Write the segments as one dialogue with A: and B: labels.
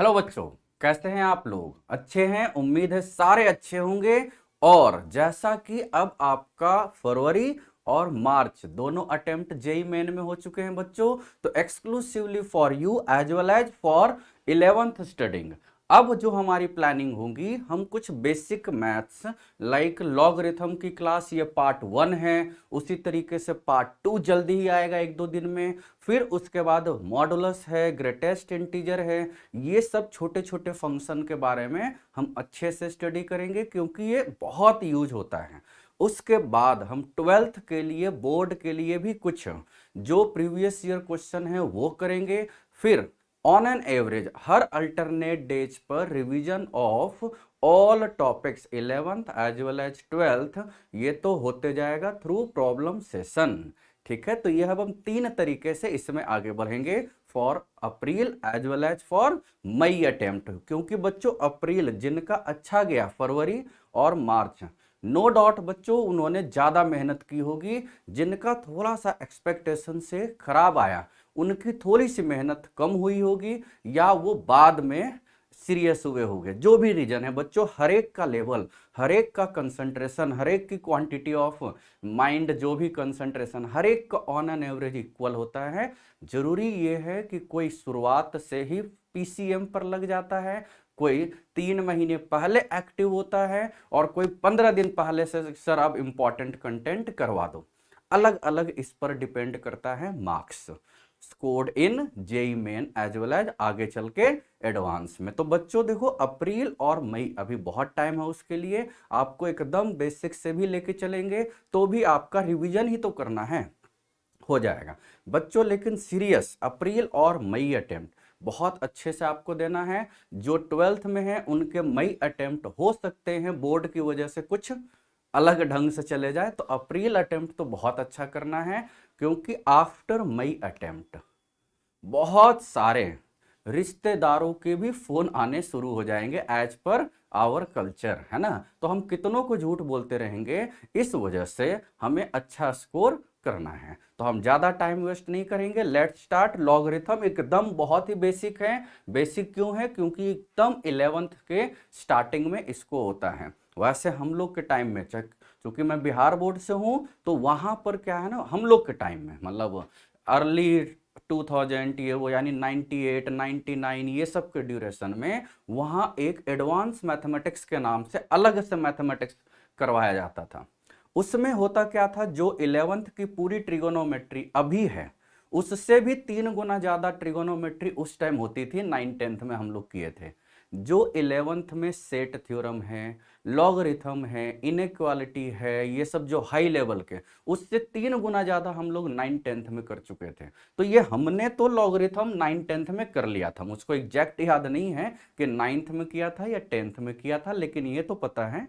A: Hello बच्चों, कैसे हैं आप लोग? अच्छे हैं? उम्मीद है सारे अच्छे होंगे। और जैसा कि अब आपका फरवरी और मार्च दोनों अटेम्प्ट जेई मेन में हो चुके हैं बच्चों, तो exclusively for you as well as for 11th studying अब जो हमारी प्लानिंग होगी, हम कुछ बेसिक मैथ्स लाइक लॉगरिथम की क्लास, ये पार्ट 1 है। उसी तरीके से पार्ट 2 जल्दी ही आएगा, 1-2 दिन में। फिर उसके बाद मॉडुलस है, ग्रेटेस्ट इंटीजर है। ये सब छोटे छोटे फंक्शन के बारे में हम अच्छे से स्टडी करेंगे, क्योंकि ये बहुत यूज होता है। उसके बाद हम 12th के लिए, बोर्ड के लिए भी कुछ जो प्रीवियस ईयर क्वेश्चन है वो करेंगे। फिर ऑन एन एवरेज हर अल्टरनेट डेज पर revision of all topics 11th as well as 12th, ये तो होते जाएगा थ्रू प्रॉब्लम सेशन। ठीक है, तो ये अब हम 3 तरीके से इसमें आगे बढ़ेंगे, for April as well as for May attempt. क्योंकि बच्चों अप्रैल जिनका अच्छा गया, फरवरी और मार्च, नो डाउट बच्चों उन्होंने ज्यादा मेहनत की होगी। जिनका थोड़ा सा एक्सपेक्टेशन से खराब आया, उनकी थोड़ी सी मेहनत कम हुई होगी, या वो बाद में सीरियस हुए होंगे। जो भी रीजन है बच्चों, हर एक का लेवल, हर एक का कंसंट्रेशन, हर एक की क्वांटिटी ऑफ माइंड, जो भी कंसंट्रेशन, हर एक का ऑन एन एवरेज इक्वल होता है। जरूरी ये है कि कोई शुरुआत से ही पीसीएम पर लग जाता है, कोई 3 महीने पहले एक्टिव होता है, और कोई 15 दिन पहले से सर आप इंपॉर्टेंट कंटेंट करवा दो। अलग अलग इस पर डिपेंड करता है marks scored in JEE Main as well as आगे चल के एडवांस में। तो बच्चों देखो, अप्रैल और मई अभी बहुत टाइम है उसके लिए। आपको एकदम बेसिक से भी लेके चलेंगे, तो भी आपका रिवीजन ही तो करना है, हो जाएगा बच्चों। लेकिन सीरियस अप्रैल और मई अटेम्प्ट बहुत अच्छे से आपको देना है। जो 12th में है उनके मई अटेम्प्ट हो सकते हैं बोर्ड की वजह से कुछ अलग ढंग से चले जाए, तो अप्रैल अटेम्प्ट तो बहुत अच्छा करना है। क्योंकि आफ्टर मई अटेम्प्ट बहुत सारे रिश्तेदारों के भी फोन आने शुरू हो जाएंगे, एज पर आवर कल्चर, है ना। तो हम कितनों को झूठ बोलते रहेंगे, इस वजह से हमें अच्छा स्कोर करना है। तो हम ज्यादा टाइम वेस्ट नहीं करेंगे, लेट्स स्टार्ट। लॉगरिथम एकदम बहुत ही बेसिक है। बेसिक क्यों है? क्योंकि एकदम 11th के स्टार्टिंग में इसको होता है। वैसे हम लोग के टाइम में, चूंकि मैं बिहार बोर्ड से हूं, तो वहां पर क्या है ना, हम लोग के टाइम में मतलब अर्ली 2000 ये वो, यानी 98 99 ये सब के ड्यूरेशन में, वहां एक एडवांस मैथमेटिक्स के नाम से अलग से मैथमेटिक्स करवाया जाता था। उसमें होता क्या था, जो 11th की पूरी ट्रिगोनोमेट्री अभी है, उससे भी 3 गुना ज्यादा ट्रिगोनोमेट्री उस टाइम होती थी। 9th-10th में हम लोग किए थे। जो 11th में सेट थ्योरम है, लॉगरिथम है, इनइक्वालिटी है, ये सब जो हाई लेवल के, उससे 3 गुना ज्यादा हम लोग 9th-10th में कर चुके थे। तो ये हमने तो लॉगरिथम 9th-10th में कर लिया था। मुझको एग्जैक्ट याद नहीं है कि 9th में किया था या 10th में किया था, लेकिन ये तो पता है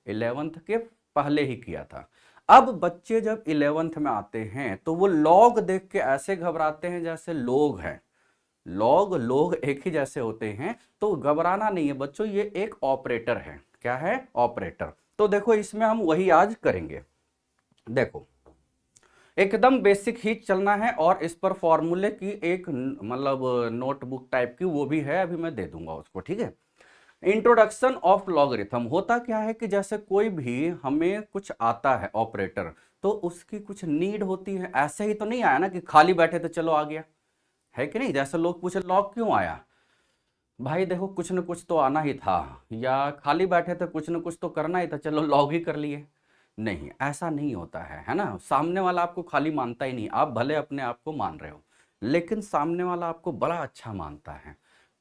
A: 11th के पहले ही किया था। अब बच्चे जब 11th में आते हैं, तो वो लॉग देख के ऐसे घबराते हैं जैसे लोग हैं। लॉग लोग एक ही जैसे होते हैं, तो घबराना नहीं है बच्चों, ये एक ऑपरेटर है। क्या है? ऑपरेटर। तो देखो, इसमें हम वही आज करेंगे। देखो, एकदम बेसिक ही चलना है, और इस पर फॉर्मूले की एक मतलब नोटबुक टाइप की वो भी है, अभी मैं दे दूंगा उसको, ठीक है। इंट्रोडक्शन ऑफ लॉगरिथम होता क्या है कि जैसे कोई भी हमें कुछ आता है ऑपरेटर, तो उसकी कुछ नीड होती है। ऐसे ही तो नहीं आया ना कि खाली बैठे तो चलो आ गया, है कि नहीं। जैसे लोग पूछे लॉग क्यों आया, भाई देखो कुछ न कुछ तो आना ही था, या खाली बैठे थे कुछ न कुछ तो करना ही था, चलो लॉग ही कर लिए। नहीं, ऐसा नहीं होता है ना। सामने वाला आपको खाली मानता ही नहीं, आप भले अपने आप को मान रहे हो, लेकिन सामने वाला आपको बड़ा अच्छा मानता है।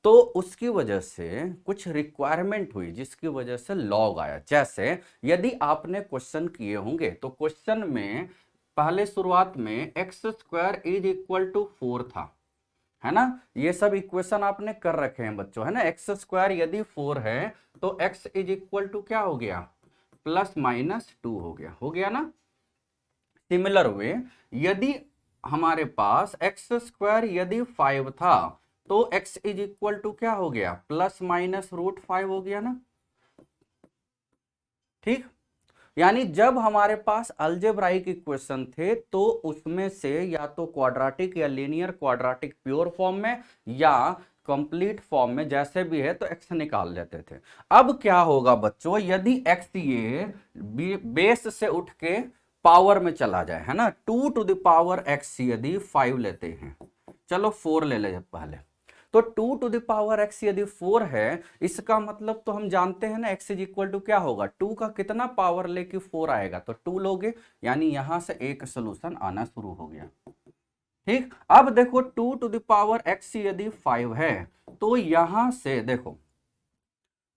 A: तो उसकी वजह से कुछ रिक्वायरमेंट हुई, जिसकी वजह से लॉग आया। जैसे यदि आपने क्वेश्चन किए होंगे, तो क्वेश्चन में पहले शुरुआत में x square is equal to 4 था, है ना। ये सब इक्वेशन आपने कर रखे हैं बच्चों, है ना। एक्स स्क्वायर यदि 4 है, तो एक्स इज इक्वल टू क्या हो गया, +-2 हो गया ना। सिमिलर वे, यदि हमारे पास एक्स स्क्वायर यदि 5 था, तो एक्स इज इक्वल टू क्या हो गया, +-√5 हो गया ना। ठीक। यानी जब हमारे पास अलजेब्राइक इक्वेशन थे, तो उसमें से या तो क्वाड्रेटिक या लीनियर क्वाड्रेटिक प्योर फॉर्म में, या कंप्लीट फॉर्म में जैसे भी है तो x निकाल लेते थे। अब क्या होगा बच्चों, यदि x ये बेस से उठ के पावर में चला जाए, है ना, 2 टू द पावर x यदि 5 लेते हैं, चलो 4 ले ले पहले, तो 2 टू द पावर x यदि 4 है, इसका मतलब तो हम जानते हैं ना x इज इक्वल टू क्या होगा, 2 का कितना पावर लेके 4 आएगा, तो 2 लोगे, यानी यहां से एक सोल्यूशन आना शुरू हो गया। ठीक, अब देखो 2 टू द पावर x यदि 5 है, तो यहां से देखो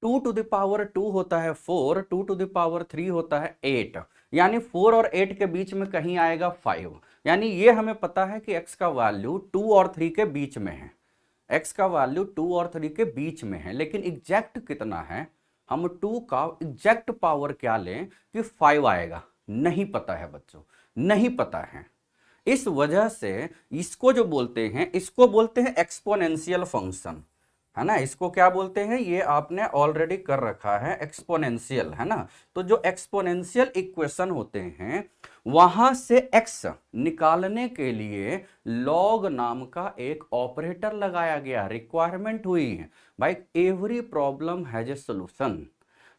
A: 2 टू द पावर 2 होता है 4, 2 टू द पावर 3 होता है 8, यानी 4 और 8 के बीच में कहीं आएगा 5, यानी ये हमें पता है कि x का वैल्यू 2 और 3 के बीच में है, x का वैल्यू 2 और 3 के बीच में है, लेकिन एग्जैक्ट कितना है, हम 2 का एग्जैक्ट पावर क्या लें कि 5 आएगा, नहीं पता है बच्चों, नहीं पता है। इस वजह से इसको जो बोलते हैं, इसको बोलते हैं एक्सपोनेंशियल फंक्शन, है ना, इसको क्या बोलते हैं, ये आपने ऑलरेडी कर रखा है, एक्सपोनेंशियल, है ना। तो जो एक्सपोनेंशियल इक्वेशन होते हैं, वहां से x निकालने के लिए log नाम का एक ऑपरेटर लगाया गया, रिक्वायरमेंट हुई है भाई, every problem has a solution,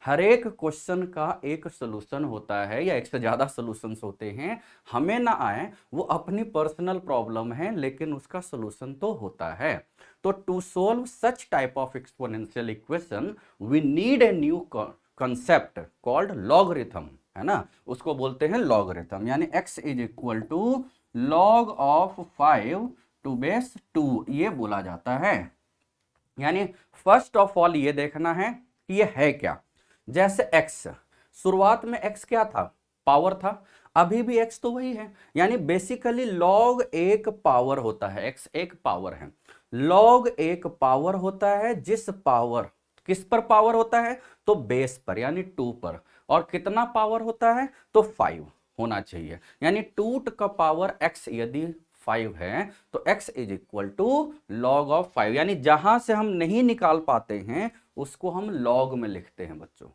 A: हर एक क्वेश्चन का एक सोल्यूशन होता है, या एक से ज्यादा सोल्यूशंस होते हैं, हमें ना आए वो अपनी पर्सनल प्रॉब्लम है, लेकिन उसका सोल्यूशन तो होता है। तो to solve such type of exponential equation we need a new concept called logarithm, है ना, उसको बोलते हैं लॉगरिथम, यानी x is equal to log of 5 to base 2, ये बोला जाता है। यानी फर्स्ट ऑफ ऑल ये देखना है कि ये है क्या, जैसे x शुरुआत में x क्या था, पावर था, अभी भी x तो वही है, यानी बेसिकली log एक पावर होता है, x एक पावर है, log एक पावर होता है, जिस पावर किस पर पावर होता है, तो बेस पर यानी 2 पर, और कितना पावर होता है, तो 5 होना चाहिए, यानी 2 का पावर x यदि 5 है तो x is equal to log of 5, यानी जहां से हम नहीं निकाल पाते हैं उसको हम लॉग में लिखते हैं बच्चों,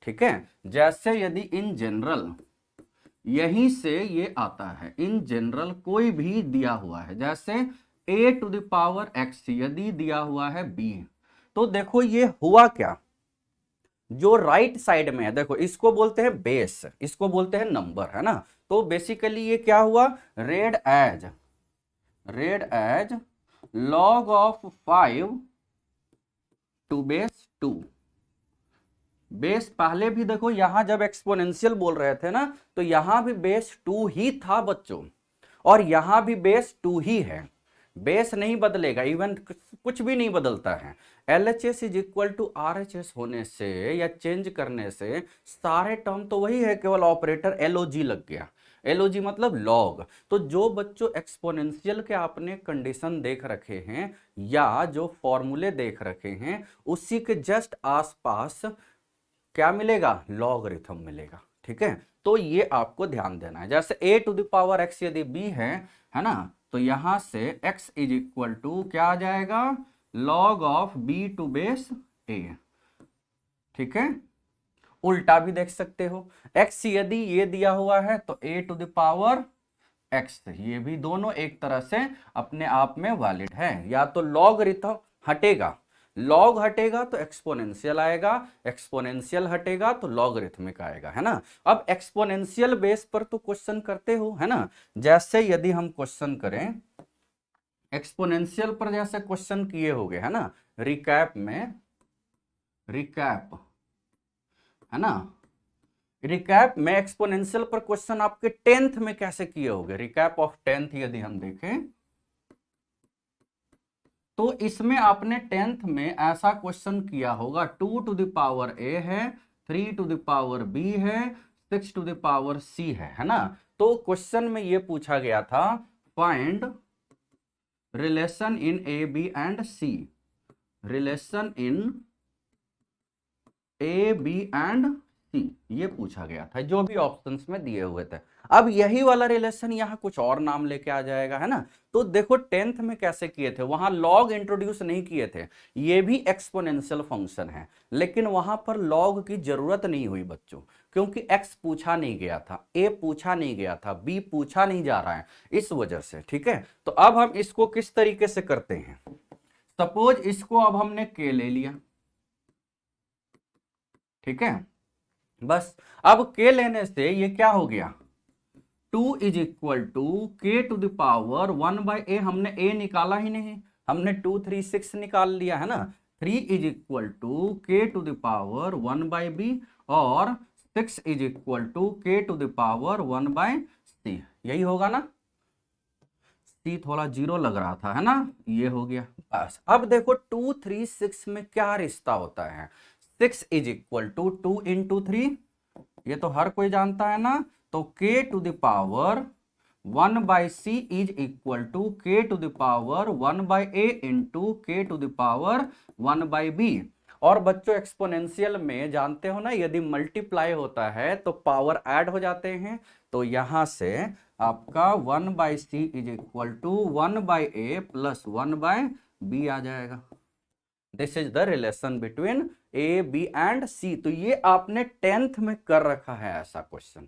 A: ठीक है। जैसे यदि इन जनरल यहीं से ये आता है, इन जनरल कोई भी दिया हुआ है, जैसे a to the power x यदि दिया हुआ है b, तो देखो ये हुआ क्या, जो राइट साइड में है, देखो इसको बोलते हैं बेस, इसको बोलते हैं नंबर, है ना, तो बेसिकली ये क्या हुआ, read as log of 5 to base 2, base पहले भी देखो यहां जब एक्सपोनेंशियल बोल रहे थे ना, तो यहां भी बेस 2 ही था बच्चों, और यहां भी बेस 2 ही है, बेस नहीं बदलेगा, इवन कुछ भी नहीं बदलता है। LHS is equal to RHS होने से या चेंज करने से सारे टर्म तो वही है, केवल ऑपरेटर LOG लग गया, LOG मतलब लॉग। तो जो बच्चों एक्सपोनेंशियल के आपने कंडीशन देख रखे हैं या जो फॉर्मूले देख रखे हैं, उसी के जस्ट आसपास क्या मिलेगा, लॉगरिथम मिलेगा, ठीक है। तो ये आपको ध्यान देना है, जैसे a to the power x यदि b है ना, तो यहां से x इज इक्वल टू क्या आ जाएगा, log of b to base a, ठीक है। उल्टा भी देख सकते हो, x यदि ये दिया हुआ है तो a to the power x, ये भी दोनों एक तरह से अपने आप में वैलिड है, या तो लॉगरिथम हटेगा, लॉग हटेगा तो एक्सपोनेंशियल आएगा, एक्सपोनेंशियल हटेगा तो लॉगरिथमिक आएगा, है ना। अब एक्सपोनेंशियल बेस पर तो क्वेश्चन करते हो, है ना, जैसे यदि हम क्वेश्चन करें एक्सपोनेंशियल पर, जैसे क्वेश्चन किए होंगे, है ना, रिकैप में, रिकैप, है ना, रिकैप में एक्सपोनेंशियल पर क्वेश्चन आपके 10th में कैसे किए होंगे, रिकैप ऑफ 10th यदि हम देखें तो इसमें आपने 10th में ऐसा क्वेश्चन किया होगा, 2 टू द पावर a है, 3 टू द पावर b है, 6 टू द पावर c है ना। तो क्वेश्चन में ये पूछा गया था, find relation in a b and c, relation in a b and c, ये पूछा गया था, जो भी ऑप्शंस में दिए हुए थे। अब यही वाला रिलेशन यहाँ कुछ और नाम लेके आ जाएगा, है ना। तो देखो 10th में कैसे किए थे, वहां लॉग इंट्रोड्यूस नहीं किए थे, ये भी एक्सपोनेंशियल फंक्शन है, लेकिन वहां पर लॉग की जरूरत नहीं हुई बच्चों, क्योंकि x पूछा नहीं गया था, a पूछा नहीं गया था, b पूछा नहीं जा रहा है, इस वजह से, ठीक है। तो अब हम इसको किस तरीके से करते हैं, सपोज इसको अब हमने k ले लिया, ठीक है। बस अब k लेने से ये क्या हो गया, 2 इज इक्वल टू के टू द पावर 1/a, हमने a निकाला ही नहीं, हमने 2 3 6 निकाल लिया है ना। 3 इज इक्वल टू के टू द पावर 1/b और 6 इज इक्वल टू के टू द पावर 1/c, यही होगा ना। c थोड़ा जीरो लग रहा था, है ना, ये हो गया। बस अब देखो 2 3 6 में क्या रिश्ता होता है, 6 इज इक्वल टू 2 इंटू 3, ये तो हर कोई जानता है ना। तो k to the power 1/c is equal to k to the power 1/a into k to the power 1/b। और बच्चों एक्सपोनेंशियल में जानते हो ना, यदि मल्टीप्लाई होता है तो पावर ऐड हो जाते हैं, तो यहां से आपका 1/c is equal to 1/a plus 1/b आ जाएगा। This is the relation between A B and C. तो ये आपने 10th में कर रखा है ऐसा क्वेश्चन,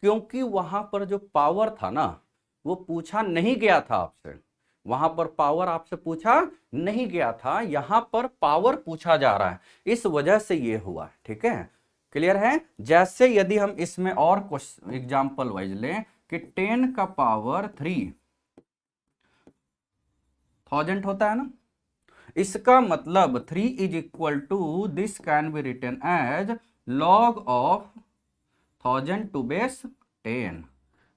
A: क्योंकि वहां पर जो पावर था ना वो पूछा नहीं गया था आपसे, वहां पर पावर आपसे पूछा नहीं गया था, यहां पर पावर पूछा जा रहा है, इस वजह से ये हुआ, ठीक है। क्लियर है। जैसे यदि हम इसमें और क्वेश्चन एग्जांपल वाइज लें कि 10 का पावर 3000 होता है ना, इसका मतलब 3 is equal to this can be written as log of 1000 to base 10,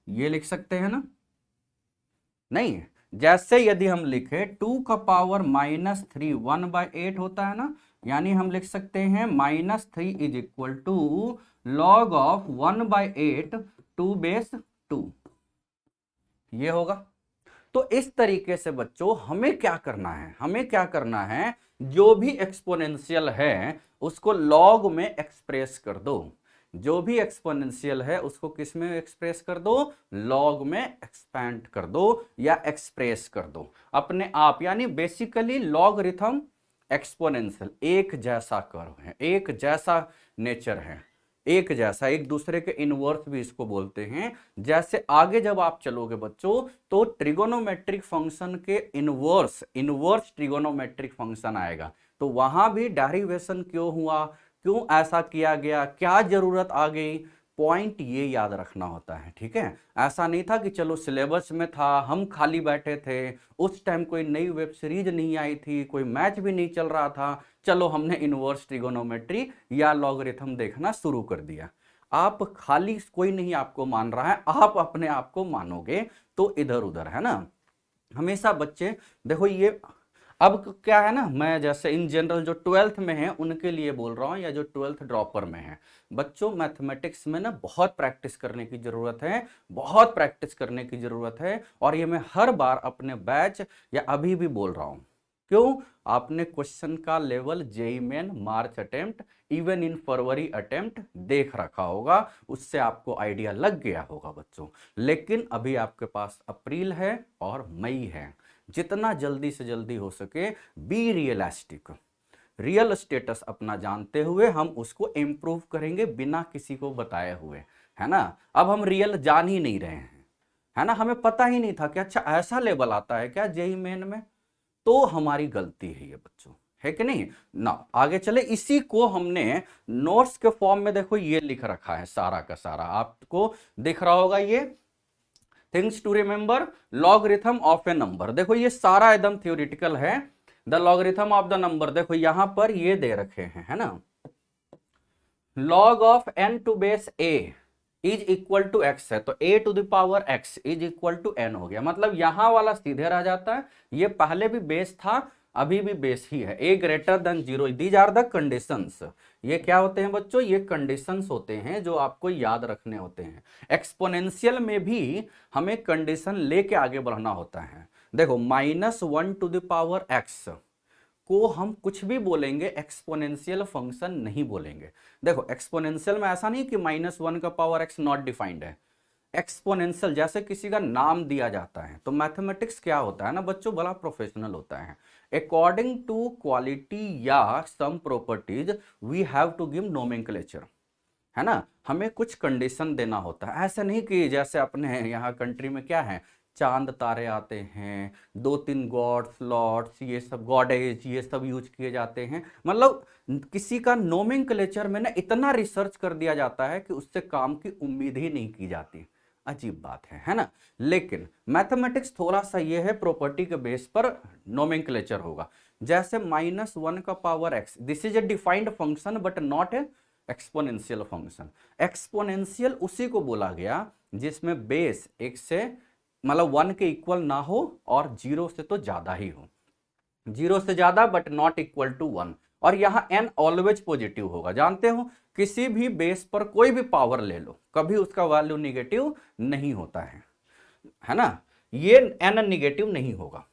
A: ये लिख सकते हैं ना। नहीं, जैसे यदि हम लिखे 2 का पावर -3 1/8 होता है ना, यानी हम लिख सकते हैं -3 is equal to log of 1/8 to base 2, ये होगा। तो इस तरीके से बच्चों हमें क्या करना है, हमें क्या करना है, जो भी एक्सपोनेंशियल है उसको लॉग में एक्सप्रेस कर दो, जो भी एक्सपोनेंशियल है उसको किस में एक्सप्रेस कर दो, लॉग में एक्सपेंड कर दो या एक्सप्रेस कर दो अपने आप। यानी बेसिकली लॉगरिथम एक्सपोनेंशियल एक जैसा कर्व है, एक जैसा नेचर है, एक जैसा, एक दूसरे के इनवर्स भी इसको बोलते हैं। जैसे आगे जब आप चलोगे बच्चों तो ट्रिगोनोमेट्रिक फंक्शन के इनवर्स इनवर्स ट्रिगोनोमेट्रिक फंक्शन आएगा, तो वहां भी डेरिवेशन क्यों हुआ, क्यों ऐसा किया गया, क्या जरूरत आ गई, पॉइंट ये याद रखना होता है, ठीक है। ऐसा नहीं था कि चलो सिलेबस में था, हम खाली बैठे थे, उस टाइम कोई नई वेब सीरीज नहीं आई थी, कोई मैच भी नहीं चल रहा था, चलो हमने इनवर्स ट्रिगोनोमेट्री या लॉगरिथम देखना शुरू कर दिया। आप खाली कोई नहीं आपको मान रहा है, आप अपने आप को मानोगे तो इधर उधर, है ना। हमेशा बच्चे देखो ये अब क्या है ना, मैं जैसे इन जनरल जो 12th में है उनके लिए बोल रहा हूं या जो 12th ड्रॉपर में है, बच्चों मैथमेटिक्स में ना बहुत प्रैक्टिस करने की जरूरत है, बहुत प्रैक्टिस करने की जरूरत है। और ये मैं हर बार अपने बैच या अभी भी बोल रहा हूं, क्यों, आपने क्वेश्चन का level JEE main March attempt even in February attempt देख रखा होगा, उससे आपको आइडिया लग गया होगा बच्चों। लेकिन अभी आपके पास अप्रैल है और मई है, जितना जल्दी से जल्दी हो सके बी रियलिस्टिक, रियल स्टेटस अपना जानते हुए हम उसको इम्प्रूव करेंगे बिना किसी को बताए हुए, है ना। अब हम रियल जान ही नहीं रहे हैं, है ना, हमें पता ही नहीं था कि अच्छा ऐसा लेवल आता है क्या जेईई मेन में, तो हमारी गलती है ये बच्चों, है कि नहीं ना। आगे चले, इसी को हमने नोट्स के फॉर्म में देखो ये लिख रखा है सारा का सारा, आपको दिख रहा होगा ये things to remember logarithm of a number. देखो ये सारा एकदम थ्योरेटिकल है, the logarithm of the number, देखो यहां पर ये दे रखे हैं, है ना, log of n to base a is equal to x है, तो a to the power x is equal to n हो गया। मतलब यहां वाला सीधे रह जाता है, ये पहले भी बेस था अभी भी बेस ही है, a greater than 0, these are the conditions. ये क्या होते हैं बच्चों, ये कंडीशंस होते हैं जो आपको याद रखने होते हैं। एक्सपोनेंशियल में भी हमें कंडीशन लेके आगे बढ़ना होता है। देखो -1 टू द पावर x को हम कुछ भी बोलेंगे, एक्सपोनेंशियल फंक्शन नहीं बोलेंगे। देखो एक्सपोनेंशियल में ऐसा नहीं कि -1 का पावर x नॉट डिफाइंड है, एक्सपोनेंशियल जैसे किसी का नाम दिया जाता है, तो मैथमेटिक्स क्या होता है ना बच्चों, बड़ा प्रोफेशनल होता है। अकॉर्डिंग टू क्वालिटी या some properties we have to give nomenclature, है ना, हमें कुछ कंडीशन देना होता है। ऐसा नहीं कि जैसे अपने यहाँ कंट्री में क्या है चांद तारे आते हैं, 2-3 गॉड्स लॉर्ड्स ये सब गॉडेज ये सब यूज किए जाते हैं। मतलब किसी का नोमेनक्लेचर में ना इतना रिसर्च कर दिया जाता है कि उससे काम की उम्मीद ही नहीं की जाती। अजीब बात है ना। लेकिन मैथमेटिक्स थोड़ा सा ये है प्रॉपर्टी के बेस पर नोमेनक्लेचर होगा। जैसे -1 का power x, this is a defined function but not a exponential function. Exponential उसी को बोला गया जिसमें बेस एक से मतलब 1 के इक्वल ना हो और 0 से तो ज्यादा ही हो, 0 से ज्यादा बट नॉट इक्वल टू 1। और यहां n ऑलवेज पॉजिटिव होगा। जानते हो किसी भी बेस पर कोई भी पावर ले लो, कभी उसका वैल्यू निगेटिव नहीं होता है ना। ये n निगेटिव नहीं होगा।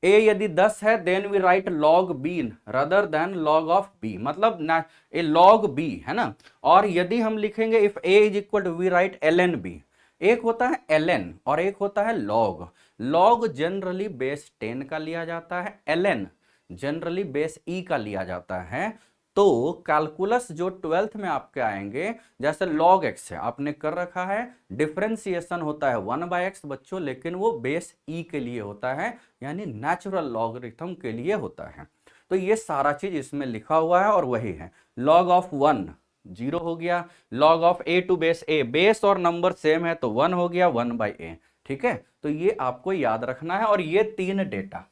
A: a यदि 10 है then we write log b rather than log of b, मतलब ना ए log b है ना। और यदि हम लिखेंगे if a is equal to we write ln b, एक होता है ln और एक होता है log। log जनरली बेस 10 का लिया जाता है, ln जनरली बेस e का लिया जाता है। तो कैलकुलस जो 12th में आपके आएंगे, जैसे log x है आपने कर रखा है, डिफरेंशिएशन होता है 1/x बच्चों, लेकिन वो बेस e के लिए होता है, यानी नेचुरल लॉगरिथम के लिए होता है। तो ये सारा चीज इसमें लिखा हुआ है और वही है। log ऑफ 1 0 हो गया, log of a to base a, base और नंबर सेम है तो 1 हो गया 1/a। ठीक है, तो ये आपको याद रखना है। और ये 3 data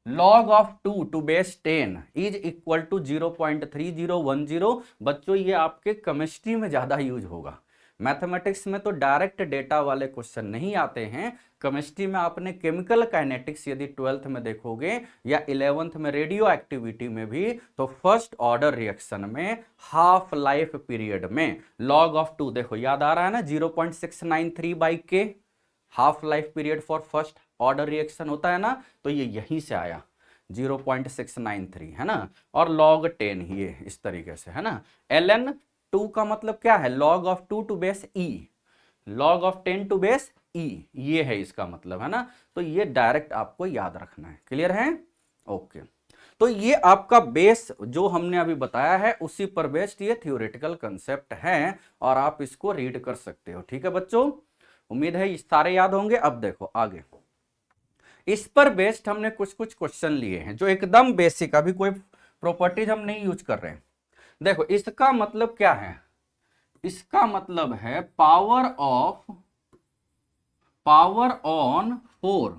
A: log of 2 to base 10 is equal to 0.3010। बच्चों ये आपके केमिस्ट्री में ज्यादा यूज होगा, मैथमेटिक्स में तो डायरेक्ट डेटा वाले क्वेश्चन नहीं आते हैं। केमिस्ट्री में आपने केमिकल काइनेटिक्स यदि 12th में देखोगे या 11th में रेडियो एक्टिविटी में भी, तो फर्स्ट ऑर्डर रिएक्शन में हाफ लाइफ पीरियड में log ऑफ 2 देखो याद आ रहा है ना, 0.693/k half life period for first order reaction होता है ना। तो ये यहीं से आया 0.693 है ना। और log 10 ये इस तरीके से है ना। ln 2 का मतलब क्या है, log of 2 to base e, log of 10 to base e, ये है इसका मतलब है ना। तो ये डायरेक्ट आपको याद रखना है। क्लियर है? ओके। तो ये आपका बेस जो हमने अभी बताया है उसी पर बेस्ड ये थ्योरेटिकल कंसेप्ट है और आप इसको रीड कर सकते हो। ठीक है बच्चों, उम्मीद है ये सारे याद होंगे। अब देखो आगे, इस पर बेस्ड हमने कुछ कुछ क्वेश्चन लिए हैं जो एकदम बेसिक, अभी कोई प्रॉपर्टीज हम नहीं यूज कर रहे हैं। देखो इसका मतलब क्या है, इसका मतलब है power on 4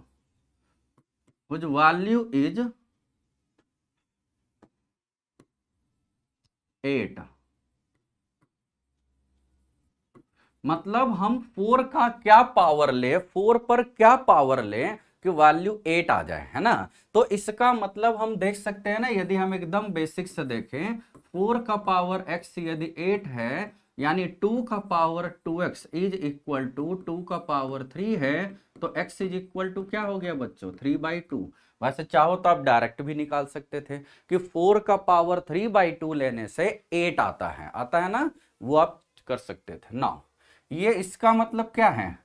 A: which value is 8। मतलब हम 4 का क्या पावर ले, 4 पर क्या पावर ले कि वैल्यू 8 आ जाए, है ना। तो इसका मतलब हम देख सकते हैं ना, यदि हम एकदम बेसिक से देखें, 4 का पावर x यदि 8 है, यानी 2 का power 2x is equal to 2 का पावर 3 है, तो x इज इक्वल टू क्या हो गया बच्चों, 3/2। वैसे चाहो तो आप डायरेक्ट भी निकाल सकते थे कि 4 का पावर 3/2 लेने से 8 आता है ना, वो आप कर सकते थे ना। ये इसका मतलब क्या है,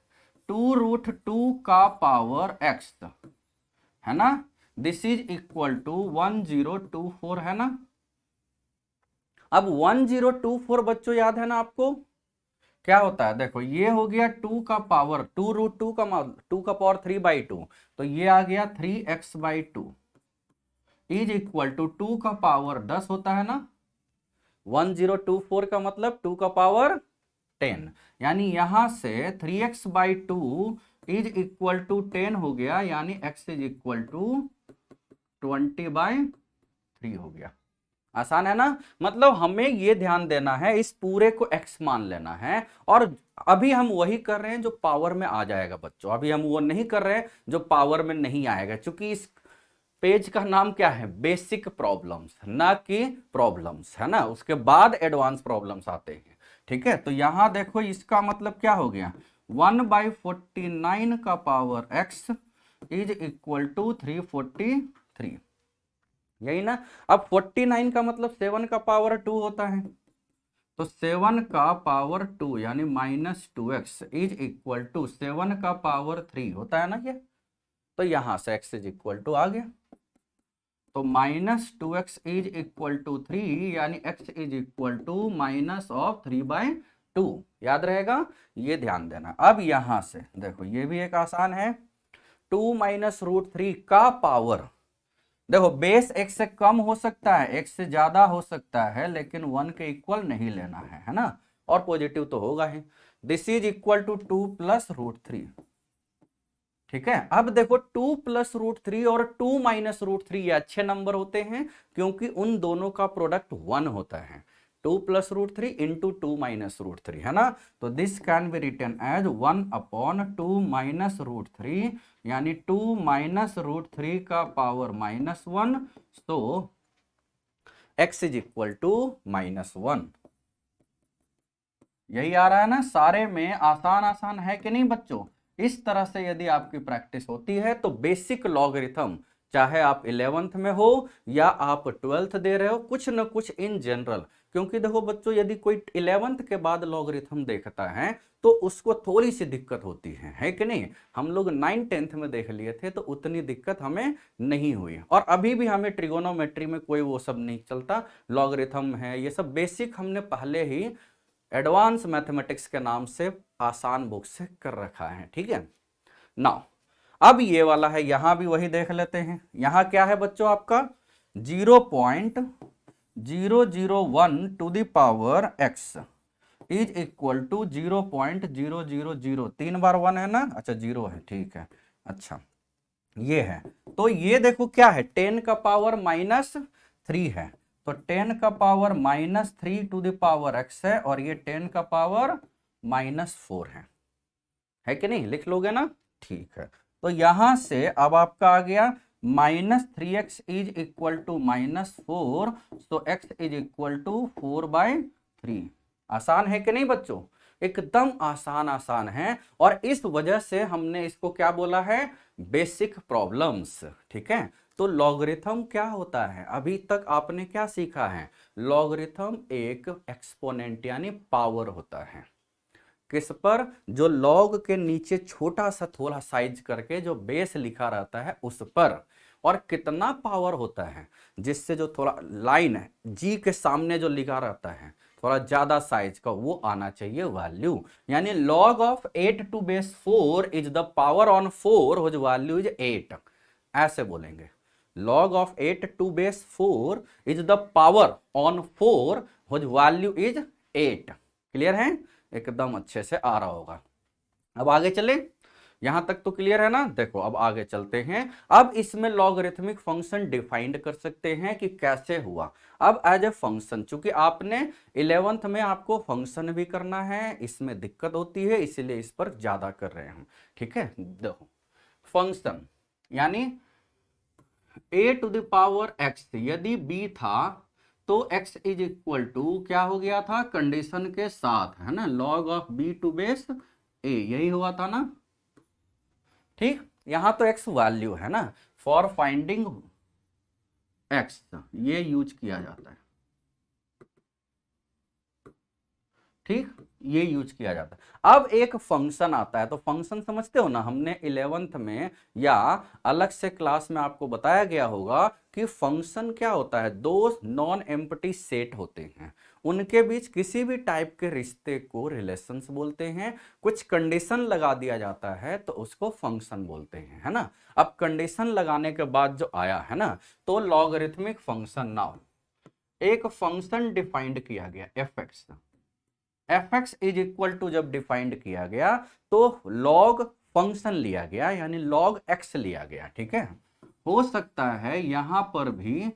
A: 2√2 का पावर x है ना, दिस इज इक्वल टू 1024 है ना। अब 1024 बच्चों याद है ना आपको क्या होता है, देखो ये हो गया 2 का पावर 2√2 का 2 का पावर 3/2, तो ये आ गया 3x/2 इज इक्वल टू 2 का पावर 10 होता है ना। 1024 का मतलब 2 का पावर 10, यानी यहां से 3x/2 इज इक्वल टू 10 हो गया, यानी x इज इक्वल टू 20/3 हो गया। आसान है ना। मतलब हमें ये ध्यान देना है, इस पूरे को x मान लेना है। और अभी हम वही कर रहे हैं जो पावर में आ जाएगा बच्चों, अभी हम वो नहीं कर रहे हैं जो पावर में नहीं आएगा, क्योंकि इस पेज का नाम क्या है, बेसिक प्रॉब्लम्स, ना कि प्रॉब्लम्स, है ना। उसके बाद एडवांस प्रॉब्लम्स आते हैं। ठीक है, तो यहां देखो इसका मतलब क्या हो गया, 1/49 का power x is equal to 343, यही ना। अब 49 का मतलब 7 का पावर 2 होता है, तो 7 का पावर 2 यानी -2x इज इक्वल टू 7 का पावर 3 होता है ना ये। तो यहां से x इज इक्वल टू आ गया, तो -2x इज इक्वल टू 3, यानी x इज इक्वल टू -3/2 2, याद रहेगा, ये ध्यान देना। अब यहां से देखो ये भी एक आसान है, 2 माइनस रूट 3 का पावर, देखो बेस x से कम हो सकता है, x से ज्यादा हो सकता है, लेकिन 1 के इक्वल नहीं लेना है ना, और पॉजिटिव तो होगा ही। This is equal to 2 plus root 3, ठीक है। अब देखो 2 प्लस रूट 3 और 2 माइनस रूट 3 ये अच्छे नंबर होते हैं, क्योंकि उन दोनों का प्रोडक्ट 1 होता है। 2 plus root 3 into 2 minus root 3, है ना। तो this can be written as 1 upon 2 minus root 3, यानी 2 माइनस रूट 3 का पावर -1, तो x इज इक्वल टू -1। यही आ रहा है ना, सारे में आसान आसान है कि नहीं बच्चों। इस तरह से यदि आपकी प्रैक्टिस होती है तो बेसिक लॉगरिथम, चाहे आप 11th में हो या आप 12th दे रहे हो, कुछ न कुछ इन जनरल, क्योंकि देखो बच्चों यदि कोई 11th के बाद लॉगरिथम देखता है तो उसको थोड़ी सी दिक्कत होती है कि नहीं। हम लोग 9th-10th में देख लिए थे तो उतनी दिक्कत हमें नहीं हुई, और अभी भी हमें ट्रिगोनोमेट्री में कोई वो सब नहीं चलता, लॉगरिथम है ये सब बेसिक हमने पहले ही एडवांस मैथमेटिक्स के नाम से आसान बुक से कर रखा है, ठीक है। नाउ अब ये वाला है, यहां भी वही देख लेते हैं। यहां क्या है बच्चों आपका 0.001 to the power x is equal to 0.000, 3 बार 1 है ना, अच्छा 0 है, ठीक है। अच्छा ये है, तो ये देखो क्या है, 10 का पावर -3 है, तो 10 का power -3 to the power x है, और ये 10 का पावर -4 है कि नहीं, लिख लोगे ना, ठीक है। तो यहां से अब आपका आ गया -3x इज इक्वल टू -4, तो x इज इक्वल टू 4/3। आसान है कि नहीं बच्चों, एकदम आसान आसान है, और इस वजह से हमने इसको क्या बोला है, बेसिक प्रॉब्लम्स, ठीक है। तो लॉगरिथम क्या होता है, अभी तक आपने क्या सीखा है, लॉगरिथम एक एक्सपोनेंट यानी पावर होता है, किस पर, जो लॉग के नीचे छोटा सा थोड़ा साइज करके जो बेस लिखा रहता है उस पर, और कितना पावर होता है, जिससे जो थोड़ा लाइन है जी के सामने जो लिखा रहता है थोड़ा ज्यादा साइज का, वो आना चाहिए वैल्यू, यानी log of 8 to base 4 is the power on 4 whose value is 8, ऐसे बोलेंगे। log of 8 to base 4 is the power on 4 whose value is 8। Clear है, एकदम अच्छे से आ रहा होगा। अब आगे चले, यहां तक तो क्लियर है ना। देखो अब आगे चलते हैं, अब इसमें लॉगरिथमिक फंक्शन डिफाइंड कर सकते हैं कि कैसे हुआ। अब एज ए फंक्शन, चूंकि आपने 11th में आपको फंक्शन भी करना है, इसमें दिक्कत होती है, इसीलिए इस पर ज्यादा कर रहे हैं हम, ठीक है। देखो फंक्शन यानी a to the power x, यदि b था तो x इज इक्वल टू क्या हो गया था, कंडीशन के साथ, है ना, log of b to base a, यही हुआ था ना, ठीक। यहां तो x वैल्यू है ना, फॉर फाइंडिंग x ये यूज किया जाता है, ठीक, ये यूज किया जाता है। अब एक फंक्शन आता है, तो फंक्शन समझते हो ना, हमने 11th में या अलग से क्लास में आपको बताया गया होगा कि फंक्शन क्या होता है, दो नॉन एम्प्टी सेट होते हैं, उनके बीच किसी भी टाइप के रिश्ते को रिलेशंस बोलते हैं, कुछ कंडीशन लगा दिया जाता है तो उसको फंक्शन बोलते हैं, है ना। अब कंडीशन लगाने के बाद जो आया है ना, तो लॉगरिथमिक फंक्शन। नाउ एक फंक्शन डिफाइंड किया गया fx इज इक्वल टू, जब डिफाइंड किया गया तो log फंक्शन लिया गया, यानी log x लिया गया, ठीक है। हो सकता है यहां पर भी,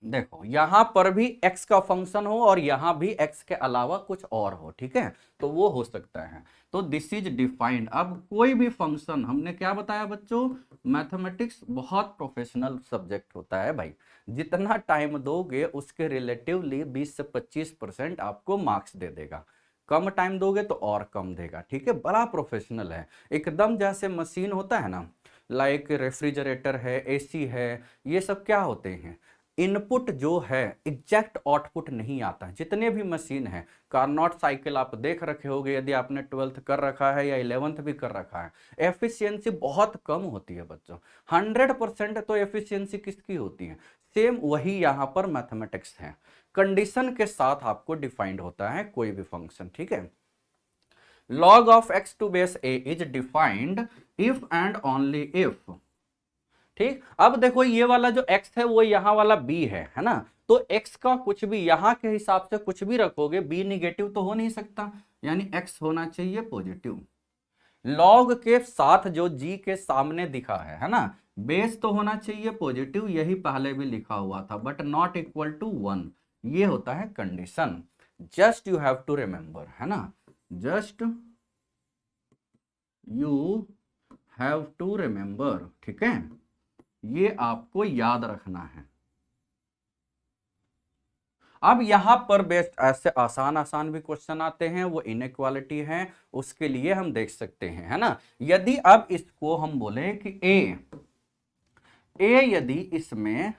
A: देखो यहां पर भी x का फंक्शन हो और यहां भी x के अलावा कुछ और हो, ठीक है, तो वो हो सकता है। तो दिस इज डिफाइंड। अब कोई भी फंक्शन, हमने क्या बताया बच्चों, मैथमेटिक्स बहुत प्रोफेशनल सब्जेक्ट होता है भाई, जितना टाइम दोगे उसके रिलेटिवली 20 से 25% आपको मार्क्स दे देगा, कम टाइम दोगे तो और कम देगा, ठीक है। बड़ा प्रोफेशनल है, एकदम जैसे मशीन होता है ना, लाइक रेफ्रिजरेटर है, एसी है, ये सब क्या होते हैं, इनपुट जो है एग्जैक्ट आउटपुट नहीं आता है। जितने भी मशीन है, कार्नोट साइकिल आप देख रखे होगे यदि आपने 12th कर रखा है या 11th भी कर रखा है, एफिशिएंसी बहुत कम होती है बच्चों। 100% तो एफिशिएंसी किसकी होती है? सेम वही यहां पर मैथमेटिक्स है, कंडीशन के साथ आपको डिफाइंड होता है कोई भी फंक्शन, ठीक है। log of x to base a is defined if and only if, ठीक। अब देखो ये वाला जो x है वो यहाँ वाला b है ना, तो x का कुछ भी यहाँ के हिसाब से कुछ भी रखोगे, b निगेटिव तो हो नहीं सकता, यानी x होना चाहिए पॉजिटिव। log के साथ जो g के सामने दिखा है ना, बेस तो होना चाहिए पॉजिटिव, यही पहले भी लिखा हुआ था, बट नॉट इक्वल टू 1, ये होता है condition. Just you have to remember, है ना, just you have to remember, ठीक है, ये आपको याद रखना है। अब यहां पर बेस्ट ऐसे आसान आसान भी क्वेश्चन आते हैं, वो इनइक्वालिटी है, उसके लिए हम देख सकते हैं, है ना। यदि अब इसको हम बोले कि ए यदि इसमें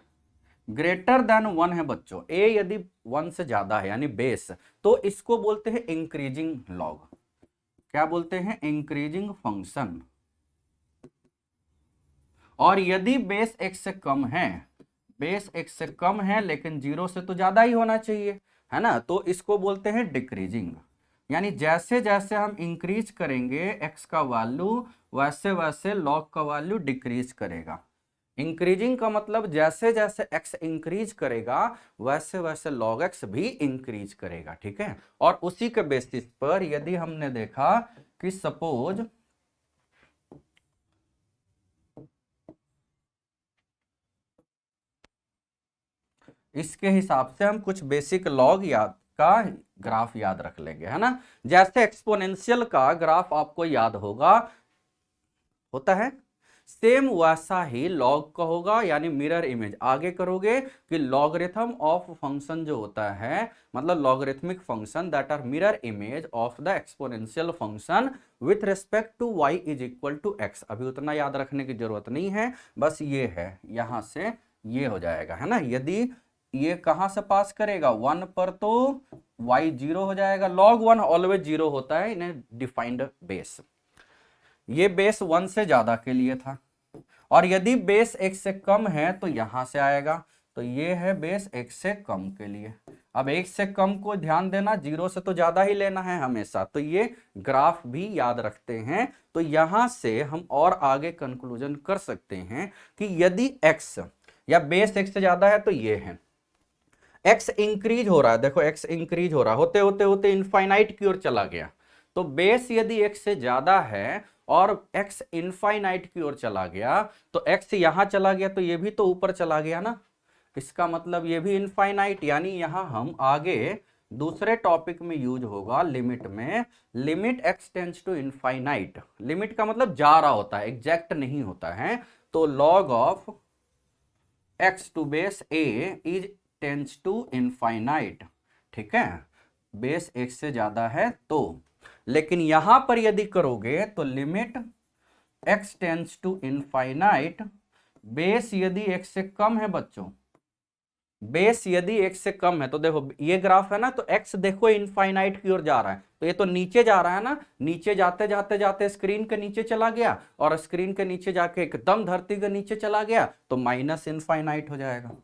A: ग्रेटर देन 1 है बच्चों, ए यदि 1 से ज्यादा है यानी बेस, तो इसको बोलते हैं इंक्रीजिंग लॉग। क्या बोलते हैं? Increasing function. और यदि बेस x से कम है, बेस x से कम है लेकिन 0 से तो ज्यादा ही होना चाहिए, है ना, तो इसको बोलते हैं डिक्रीजिंग। यानी जैसे जैसे हम इंक्रीज करेंगे x का वैल्यू, वैसे वैसे log का वैल्यू डिक्रीज करेगा। इंक्रीजिंग का मतलब जैसे जैसे x इंक्रीज करेगा वैसे वैसे log x भी इंक्रीज करेगा, ठीक है। और उसी के बेसिस पर यदि हमने देखा कि सपोज इसके हिसाब से हम कुछ बेसिक लॉग याद का ग्राफ याद रख लेंगे, है ना। जैसे एक्सपोनेंशियल का ग्राफ आपको याद होता है, सेम वैसा ही लॉग का होगा, यानी मिरर इमेज। आगे करोगे कि लॉगरिथम ऑफ फंक्शन जो होता है, मतलब logarithmic function that are mirror image of the exponential function with respect to y is equal to x। अभी उतना याद रखने की जरूरत नहीं है, बस ये है, यहां से ये हो जाएगा, है ना। यदि ये कहां से पास करेगा? 1 पर, तो y 0 हो जाएगा। log 1 ऑलवेज 0 होता है इन डिफाइंड बेस। ये बेस 1 से ज्यादा के लिए था, और यदि बेस x से कम है तो यहां से आएगा, तो ये है बेस x से कम के लिए। अब x से कम को ध्यान देना, 0 से तो ज्यादा ही लेना है हमेशा, तो ये ग्राफ भी याद रखते हैं। तो यहां से हम और आगे कंक्लूजन कर सकते हैं कि यदि x या बेस x से ज्यादा है तो ये है, x इंक्रीज हो रहा है, देखो x इंक्रीज हो रहा है, होते होते होते इनफाइनाइट की ओर चला गया, तो बेस यदि x से ज्यादा है और x इनफाइनाइट की ओर चला गया, तो x यहां चला गया तो ये भी तो ऊपर चला गया ना, इसका मतलब ये भी इनफाइनाइट। यानी यहां हम आगे दूसरे टॉपिक में यूज होगा लिमिट में, limit x tends to infinite. Limit का मतलब जा रहा होता है, एग्जैक्ट नहीं होता है, तो log of x to base a is tends to infinite, ठीक है, बेस x से ज्यादा है तो। लेकिन यहां पर यदि करोगे तो limit x tends to infinite, base यदि x से कम है बच्चों, बेस यदि x से कम है, तो देखो ये ग्राफ है ना, तो x देखो इनफाइनाइट की ओर जा रहा है, तो ये तो नीचे जा रहा है ना, नीचे जाते जाते जाते स्क्रीन के नीचे चला गया, और स्क्रीन के नीचे जाके एकदम धरती के नीचे चला गया, तो माइनस इनफाइनाइट हो जाएगा।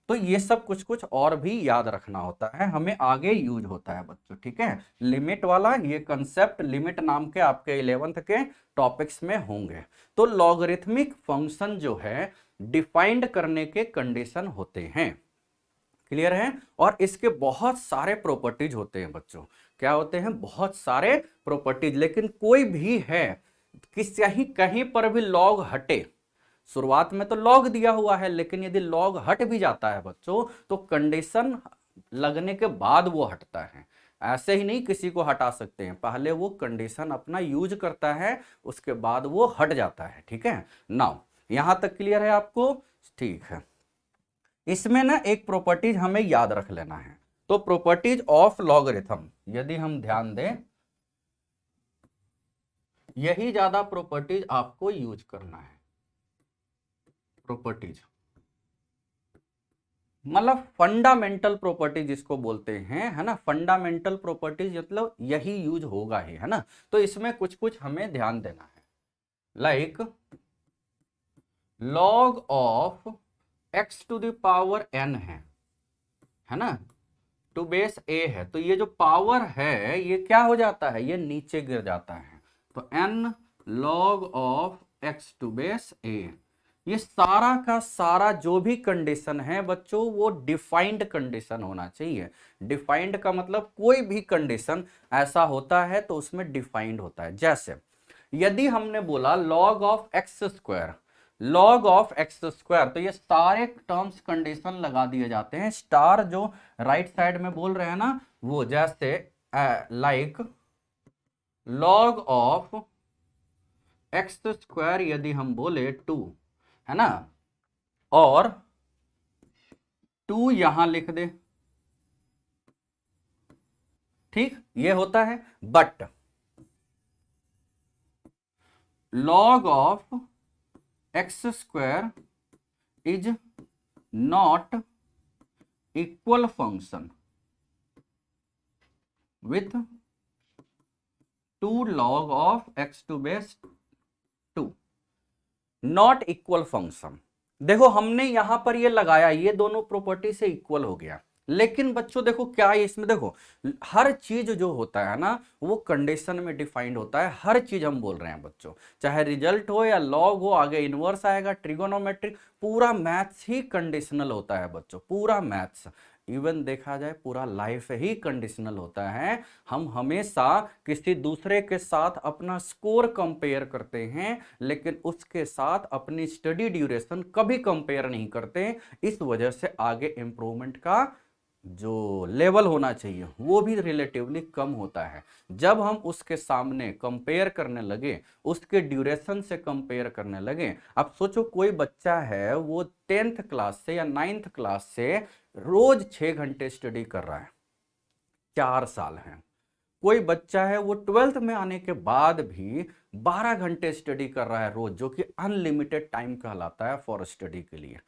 A: तो ये सब कुछ कुछ और भी याद रखना होता है, हमें आगे यूज होता है बच्चों, ठीक है। लिमिट वाला ये कंसेप्ट लिमिट नाम के आपके 11th के टॉपिक्स में होंगे। तो लॉगरिथमिक फंक्शन जो है डिफाइंड करने के कंडीशन होते हैं, क्लियर है। और इसके बहुत सारे प्रॉपर्टीज होते हैं बच्चों, क्या होते हैं? बहुत सारे प्रॉपर्टीज। लेकिन कोई भी है किसी कहीं पर भी लॉग हटे, शुरुआत में तो लॉग दिया हुआ है, लेकिन यदि लॉग हट भी जाता है बच्चों, तो कंडीशन लगने के बाद वो हटता है। ऐसे ही नहीं किसी को हटा सकते हैं, पहले वो कंडीशन अपना यूज करता है, उसके बाद वो हट जाता है, ठीक है। नाउ यहां तक क्लियर है आपको? ठीक है। इसमें ना एक प्रॉपर्टीज हमें याद रख लेना है, तो प्रॉपर्टीज ऑफ लॉगरिथम यदि हम ध्यान दें, यही ज्यादा प्रॉपर्टीज आपको यूज करना है। प्रॉपर्टीज मतलब फंडामेंटल प्रॉपर्टी जिसको बोलते हैं, है ना, फंडामेंटल प्रॉपर्टीज मतलब यही यूज होगा ही, है ना। तो इसमें कुछ कुछ हमें ध्यान देना है, like log of x to the power n है ना, टू बेस a है, तो ये जो पावर है ये क्या हो जाता है, ये नीचे गिर जाता है, तो n log of x to base a। ये सारा का सारा जो भी कंडीशन है बच्चों वो डिफाइंड कंडीशन होना चाहिए। डिफाइंड का मतलब कोई भी कंडीशन ऐसा होता है तो उसमें डिफाइंड होता है। जैसे यदि हमने बोला log of x square, log of x square, तो ये सारे टर्म्स कंडीशन लगा दिए जाते हैं, स्टार जो राइट साइड में बोल रहे हैं ना वो, जैसे like log of x square यदि हम बोले 2, है ना, और 2 यहां लिख दे, ठीक, ये होता है। But log of x square is not equal function with 2 log of x to base 2, not equal function. देखो हमने यहां पर ये लगाया, ये दोनों प्रॉपर्टी से इक्वल हो गया, लेकिन बच्चों देखो क्या है इसमें, देखो हर चीज जो होता है ना वो कंडीशन में डिफाइंड होता है। हर चीज हम बोल रहे हैं बच्चों, चाहे रिजल्ट हो या लॉग हो, आगे इनवर्स आएगा, ट्रिगोनोमेट्रिक, पूरा मैथ्स ही कंडीशनल होता है बच्चों, पूरा मैथ्स। इवन देखा जाए पूरा लाइफ ही कंडीशनल होता है। हम हमेशा किसी दूसरे के साथ अपना स्कोर कंपेयर करते हैं, लेकिन उसके साथ अपनी स्टडी ड्यूरेशन कभी कंपेयर नहीं करते। इस वजह से आगे इंप्रूवमेंट का जो लेवल होना चाहिए वो भी रिलेटिवली कम होता है। जब हम उसके सामने कंपेयर करने लगे, उसके ड्यूरेशन से कंपेयर करने लगे, अब सोचो कोई बच्चा है वो 10th क्लास से या 9th क्लास से रोज 6 घंटे स्टडी कर रहा है, 4 साल है। कोई बच्चा है वो 12th में आने के बाद भी 12 घंटे स्टडी कर रहा है रोज, जो कि अनलिमिटेड टाइम कहलाता है फॉर स्टडी के लिए,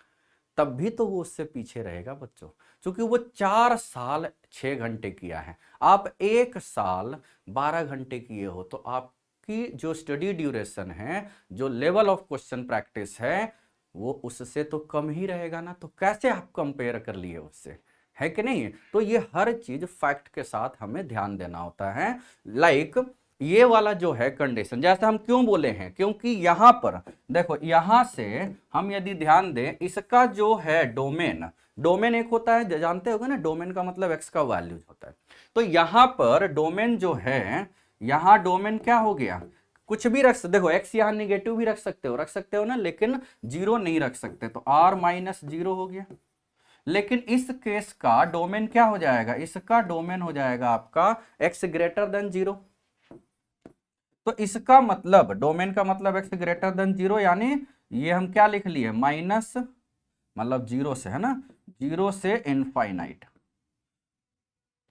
A: तब भी तो वो उससे पीछे रहेगा बच्चों, क्योंकि वो 4 साल 6 घंटे किया है। आप 1 साल 12 घंटे किए हो, तो आपकी जो स्टडी ड्यूरेशन है, जो लेवल ऑफ क्वेश्चन प्रैक्टिस है, वो उससे तो कम ही रहेगा ना। तो कैसे आप कंपेयर कर लिए उससे, है कि नहीं। तो ये हर चीज फैक्ट के साथ हमें ध्यान देना होता है। लाइक ये वाला जो है कंडीशन, जैसे हम क्यों बोले हैं, क्योंकि यहां पर देखो, यहां से हम यदि ध्यान दें, इसका जो है डोमेन, डोमेन एक होता है, जानते होगे ना, डोमेन का मतलब एक्स का वैल्यू होता है। तो यहां पर डोमेन जो है, यहां डोमेन क्या हो गया, कुछ भी रख सकते, देखो एक्स यहां निगेटिव भी रख सकते हो ना, लेकिन 0 नहीं रख सकते, तो r-0 हो गया। लेकिन इस केस का डोमेन क्या हो जाएगा, इसका डोमेन हो जाएगा आपका x ग्रेटर देन 0। तो इसका मतलब, डोमेन का मतलब x ग्रेटर देन 0, यानी ये हम क्या लिख लिए, माइनस, मतलब 0 से, है ना, 0 से इनफाइनाइट।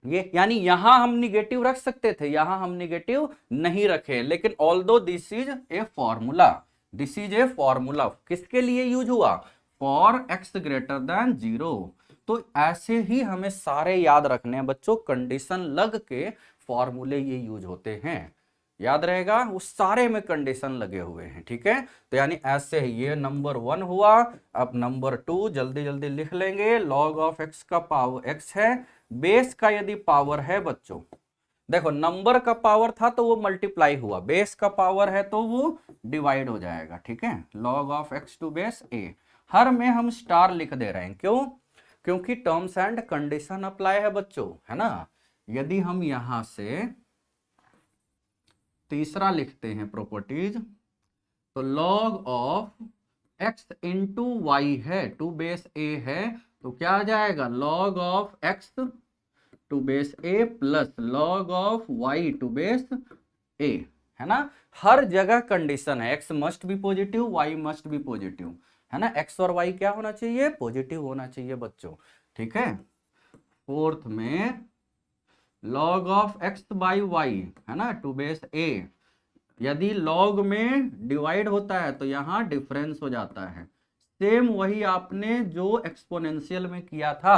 A: ये यानी यहां हम निगेटिव रख सकते थे, यहां हम निगेटिव नहीं रखे, लेकिन although this is a formula, this is a formula, किसके लिए यूज हुआ, फॉर एक्स ग्रेटर देन 0। तो ऐसे ही हमें सारे याद रखने हैं बच्चों, कंडीशन लग के फॉर्मूले ये यूज होते हैं, याद रहेगा, वो सारे में कंडीशन लगे हुए हैं, ठीक है। तो यानी ऐसे ही ये नंबर 1 हुआ। अब नंबर 2 जल्दी जल्दी लिख लेंगे, log ऑफ x का पावर x है, बेस का यदि पावर है बच्चों, देखो नंबर का पावर था तो वो मल्टीप्लाई हुआ, बेस का पावर है तो वो डिवाइड हो जाएगा, ठीक है। log of x to base a, हर में हम स्टार लिख दे रहे हैं, क्यों, क्योंकि टर्म्स एंड कंडीशन अप्लाई है बच्चों, है ना। यदि हम यहां से तीसरा लिखते हैं प्रॉपर्टीज, तो log of x into y है, टू बेस a है, तो क्या आ जाएगा, log of x to base a plus log of y to base a, है ना। हर जगह कंडीशन है, x must be positive, y must be positive, है ना, x और y क्या होना चाहिए, पॉजिटिव होना चाहिए बच्चों, ठीक है। फोर्थ में log of x by y, है ना, टू बेस a, यदि log में डिवाइड होता है तो यहां डिफरेंस हो जाता है, सेम वही आपने जो एक्सपोनेंशियल में किया था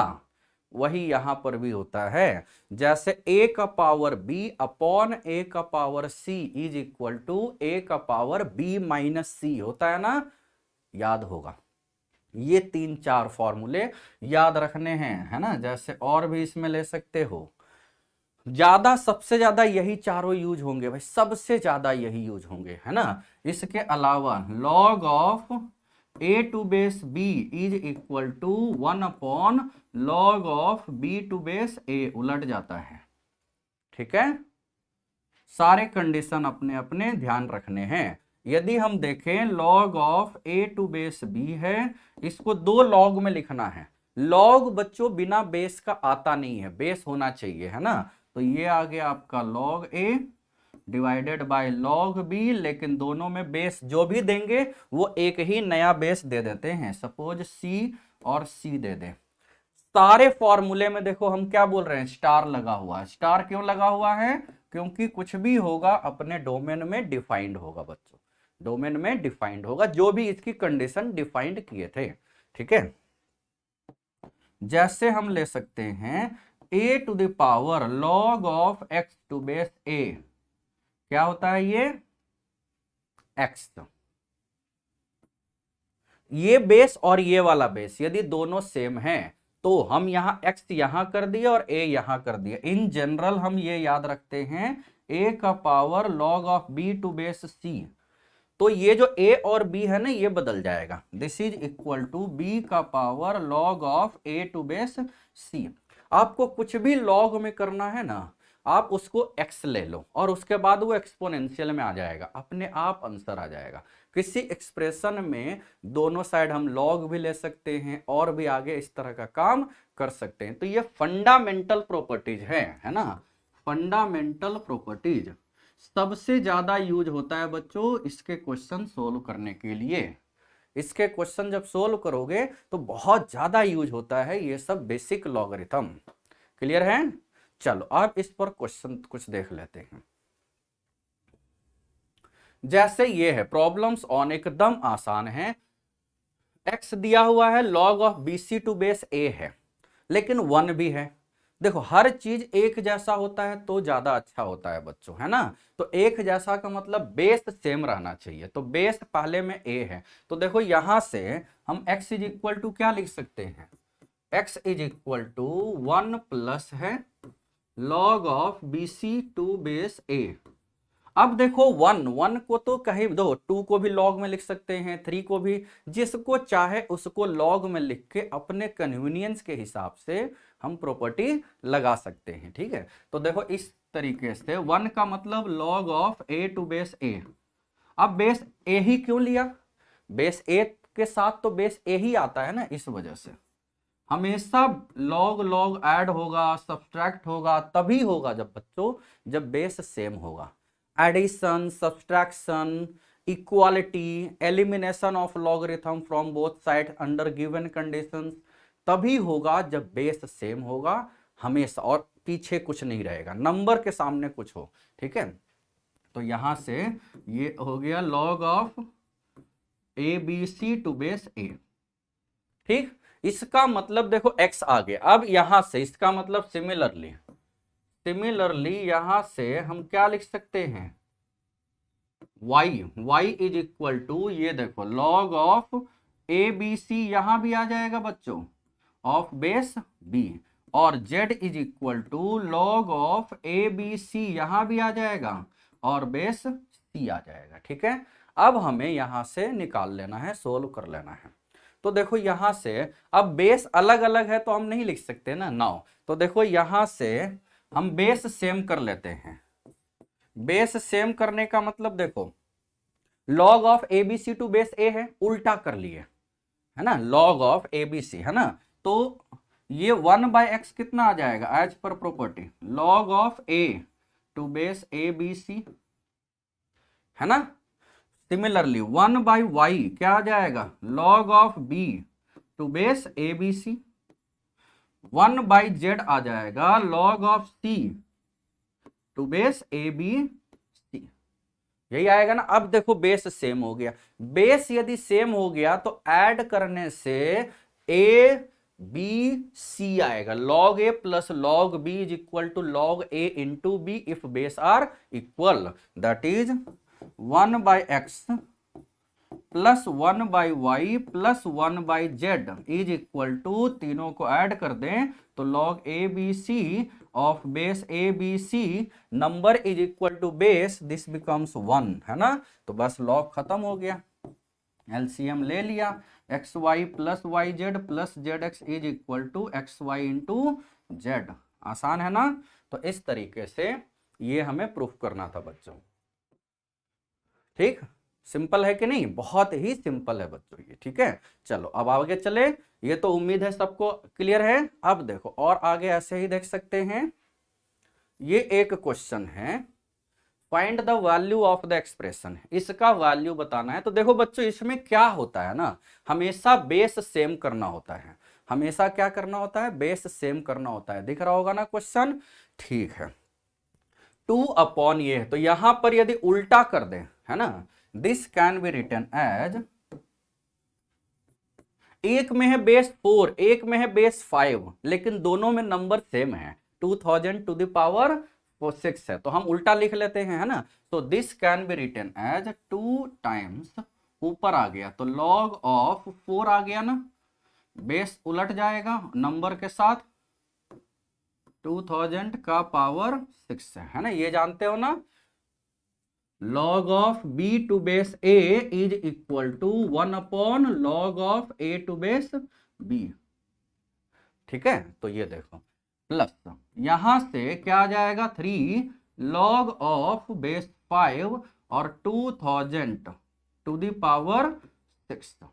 A: वही यहां पर भी होता है। जैसे a का पावर b अपॉन a का power c is equal to a का पावर b माइनस c होता है ना, याद होगा। ये 3-4 फॉर्मूले याद रखने हैं, है ना। जैसे और भी इसमें ले सकते हो, ज्यादा सबसे ज्यादा यही चारों यूज होंगे भाई, सबसे ज्यादा यही यूज होंगे, है ना। इसके अलावा log of a to base b is equal to 1 upon log of b to base a, उलट जाता है, ठीक है। सारे कंडीशन अपने अपने ध्यान रखने हैं। यदि हम देखें log of a to base b है, इसको 2 log में लिखना है। log बच्चों बिना बेस का आता नहीं है, बेस होना चाहिए, है ना। तो ये आ गया आपका log a divided by log b, लेकिन दोनों में बेस जो भी देंगे वो एक ही नया बेस दे देते हैं। सपोज c और c दे दे। सारे फॉर्मूले में देखो हम क्या बोल रहे हैं, स्टार लगा हुआ है। स्टार क्यों लगा हुआ है, क्योंकि कुछ भी होगा अपने डोमेन में डिफाइंड होगा बच्चों, डोमेन में डिफाइंड होगा जो भी इसकी कंडीशन डिफाइंड किए थे, ठीक है। जैसे हम ले सकते हैं a to the power log of x to base a, क्या होता है ये x, ये बेस और ये वाला बेस यदि दोनों सेम हैं तो हम यहां x यहां कर दिए और a यहां कर दिए। इन जनरल हम ये याद रखते हैं a का power log of b to base c, तो ये जो a और b है ना ये बदल जाएगा। This is equal to b का power log of a to base c। आपको कुछ भी log में करना है ना, आप उसको x ले लो और उसके बाद वो एक्सपोनेंशियल में आ जाएगा, अपने आप आंसर आ जाएगा। किसी एक्सप्रेशन में दोनों साइड हम log भी ले सकते हैं और भी आगे इस तरह का काम कर सकते हैं। तो ये फंडामेंटल प्रॉपर्टीज है ना, फंडामेंटल प्रॉपर्टीज सबसे ज्यादा यूज होता है बच्चों इसके क्वेश्चन सोल्व करने के लिए। इसके क्वेश्चन जब सोल्व करोगे तो बहुत ज्यादा यूज होता है ये सब बेसिक लॉगरिथम। क्लियर है? चलो अब इस पर क्वेश्चन कुछ देख लेते हैं। जैसे ये है प्रॉब्लम्स ऑन, एकदम आसान है। x दिया हुआ है, log of bc to base a है, लेकिन 1 भी है। देखो हर चीज एक जैसा होता है तो ज्यादा अच्छा होता है बच्चों, है ना। तो एक जैसा का मतलब बेस सेम रहना चाहिए, तो बेस पहले में a है। तो देखो यहां से हम x इज इक्वल टू क्या लिख सकते हैं, x is equal to 1 plus है log of bc to base a। अब देखो 1 को तो कहीं दो, 2 को भी log में लिख सकते हैं, 3 को भी, जिसको चाहे उसको log में लिख के अपने कन्वीनियंस के हिसाब से हम प्रॉपर्टी लगा सकते हैं, ठीक है। तो देखो इस तरीके से 1 का मतलब log of a to base a। अब बेस a ही क्यों लिया, बेस a के साथ तो बेस a ही आता है ना, इस वजह से हमेशा log ऐड होगा, सब्सट्रैक्ट होगा तभी होगा जब बच्चों जब बेस सेम होगा। Addition, subtraction, equality, elimination of logarithm from both side under given conditions तभी होगा जब बेस सेम होगा हमेशा, और पीछे कुछ नहीं रहेगा, नंबर के सामने कुछ हो, ठीक है। तो यहां से ये हो गया log of A B C to base a, ठीक। इसका मतलब देखो x आ गया। अब यहां से इसका मतलब सिमिलरली यहां से हम क्या लिख सकते हैं, y इज इक्वल टू, ये देखो log of A B C यहां भी आ जाएगा बच्चों, ऑफ बेस b, और z is equal to log of A B C यहां भी आ जाएगा और बेस c आ जाएगा, ठीक है। अब हमें यहां से निकाल लेना है, सोल्व कर लेना है। तो देखो यहां से अब बेस अलग अलग है तो हम नहीं लिख सकते ना, नाउ। तो देखो यहां से हम बेस सेम कर लेते हैं। बेस सेम करने का मतलब देखो log of ABC to base a है, उल्टा कर लिए, है ना, log ऑफ एबीसी, है ना। तो ये 1/x कितना आ जाएगा as per property, log of a to base abc, है ना। सिमिलरली 1/y क्या आ जाएगा, log of b to base abc। 1/z आ जाएगा log of c to base abc। यही आएगा ना। अब देखो बेस सेम हो गया, बेस यदि सेम हो गया तो ऐड करने से ए बी सी आएगा, log a plus log b is equal to log a into B if base are equal, that is 1/x plus 1/y plus 1/z is equal to, तीनों को ऐड कर दें तो log a b c of base a b c number is equal to base, this becomes 1, है ना। तो बस log खत्म हो गया, एलसीएम ले लिया, X Y plus Y Z plus Z X is equal to X Y into Z. आसान है ना। तो इस तरीके से ये हमें प्रूफ करना था बच्चों। ठीक, सिंपल है कि नहीं, बहुत ही सिंपल है बच्चों ये। ठीक है, चलो अब आगे चले। ये तो उम्मीद है सबको क्लियर है। अब देखो और आगे ऐसे ही देख सकते हैं, ये एक क्वेश्चन है, find the value of the expression, इसका वैल्यू बताना है। तो देखो बच्चों इसमें क्या होता है ना, हमेशा बेस सेम करना होता है, हमेशा क्या करना होता है, बेस सेम करना होता है। दिख रहा होगा ना क्वेश्चन, ठीक है। 2 अपॉन ये है, तो यहां पर यदि उल्टा कर दें, है ना, this can be written as, एक में है बेस 4, एक में है बेस 5, लेकिन दोनों में नंबर सेम है, 2000 टू द पावर 6 है, तो हम उल्टा लिख लेते हैं, है ना। तो this can be written as 2 times, ऊपर आ गया तो log ऑफ 4 आ गया ना, बेस उलट जाएगा नंबर के साथ, 2000 का पावर 6 है ना, ये जानते हो ना। log of b to base a is equal to 1 upon log of a to base b। ठीक है, तो ये देखो प्लस यहां से क्या आ जाएगा 3 log ऑफ बेस 5 और 2000 टू द पावर 6,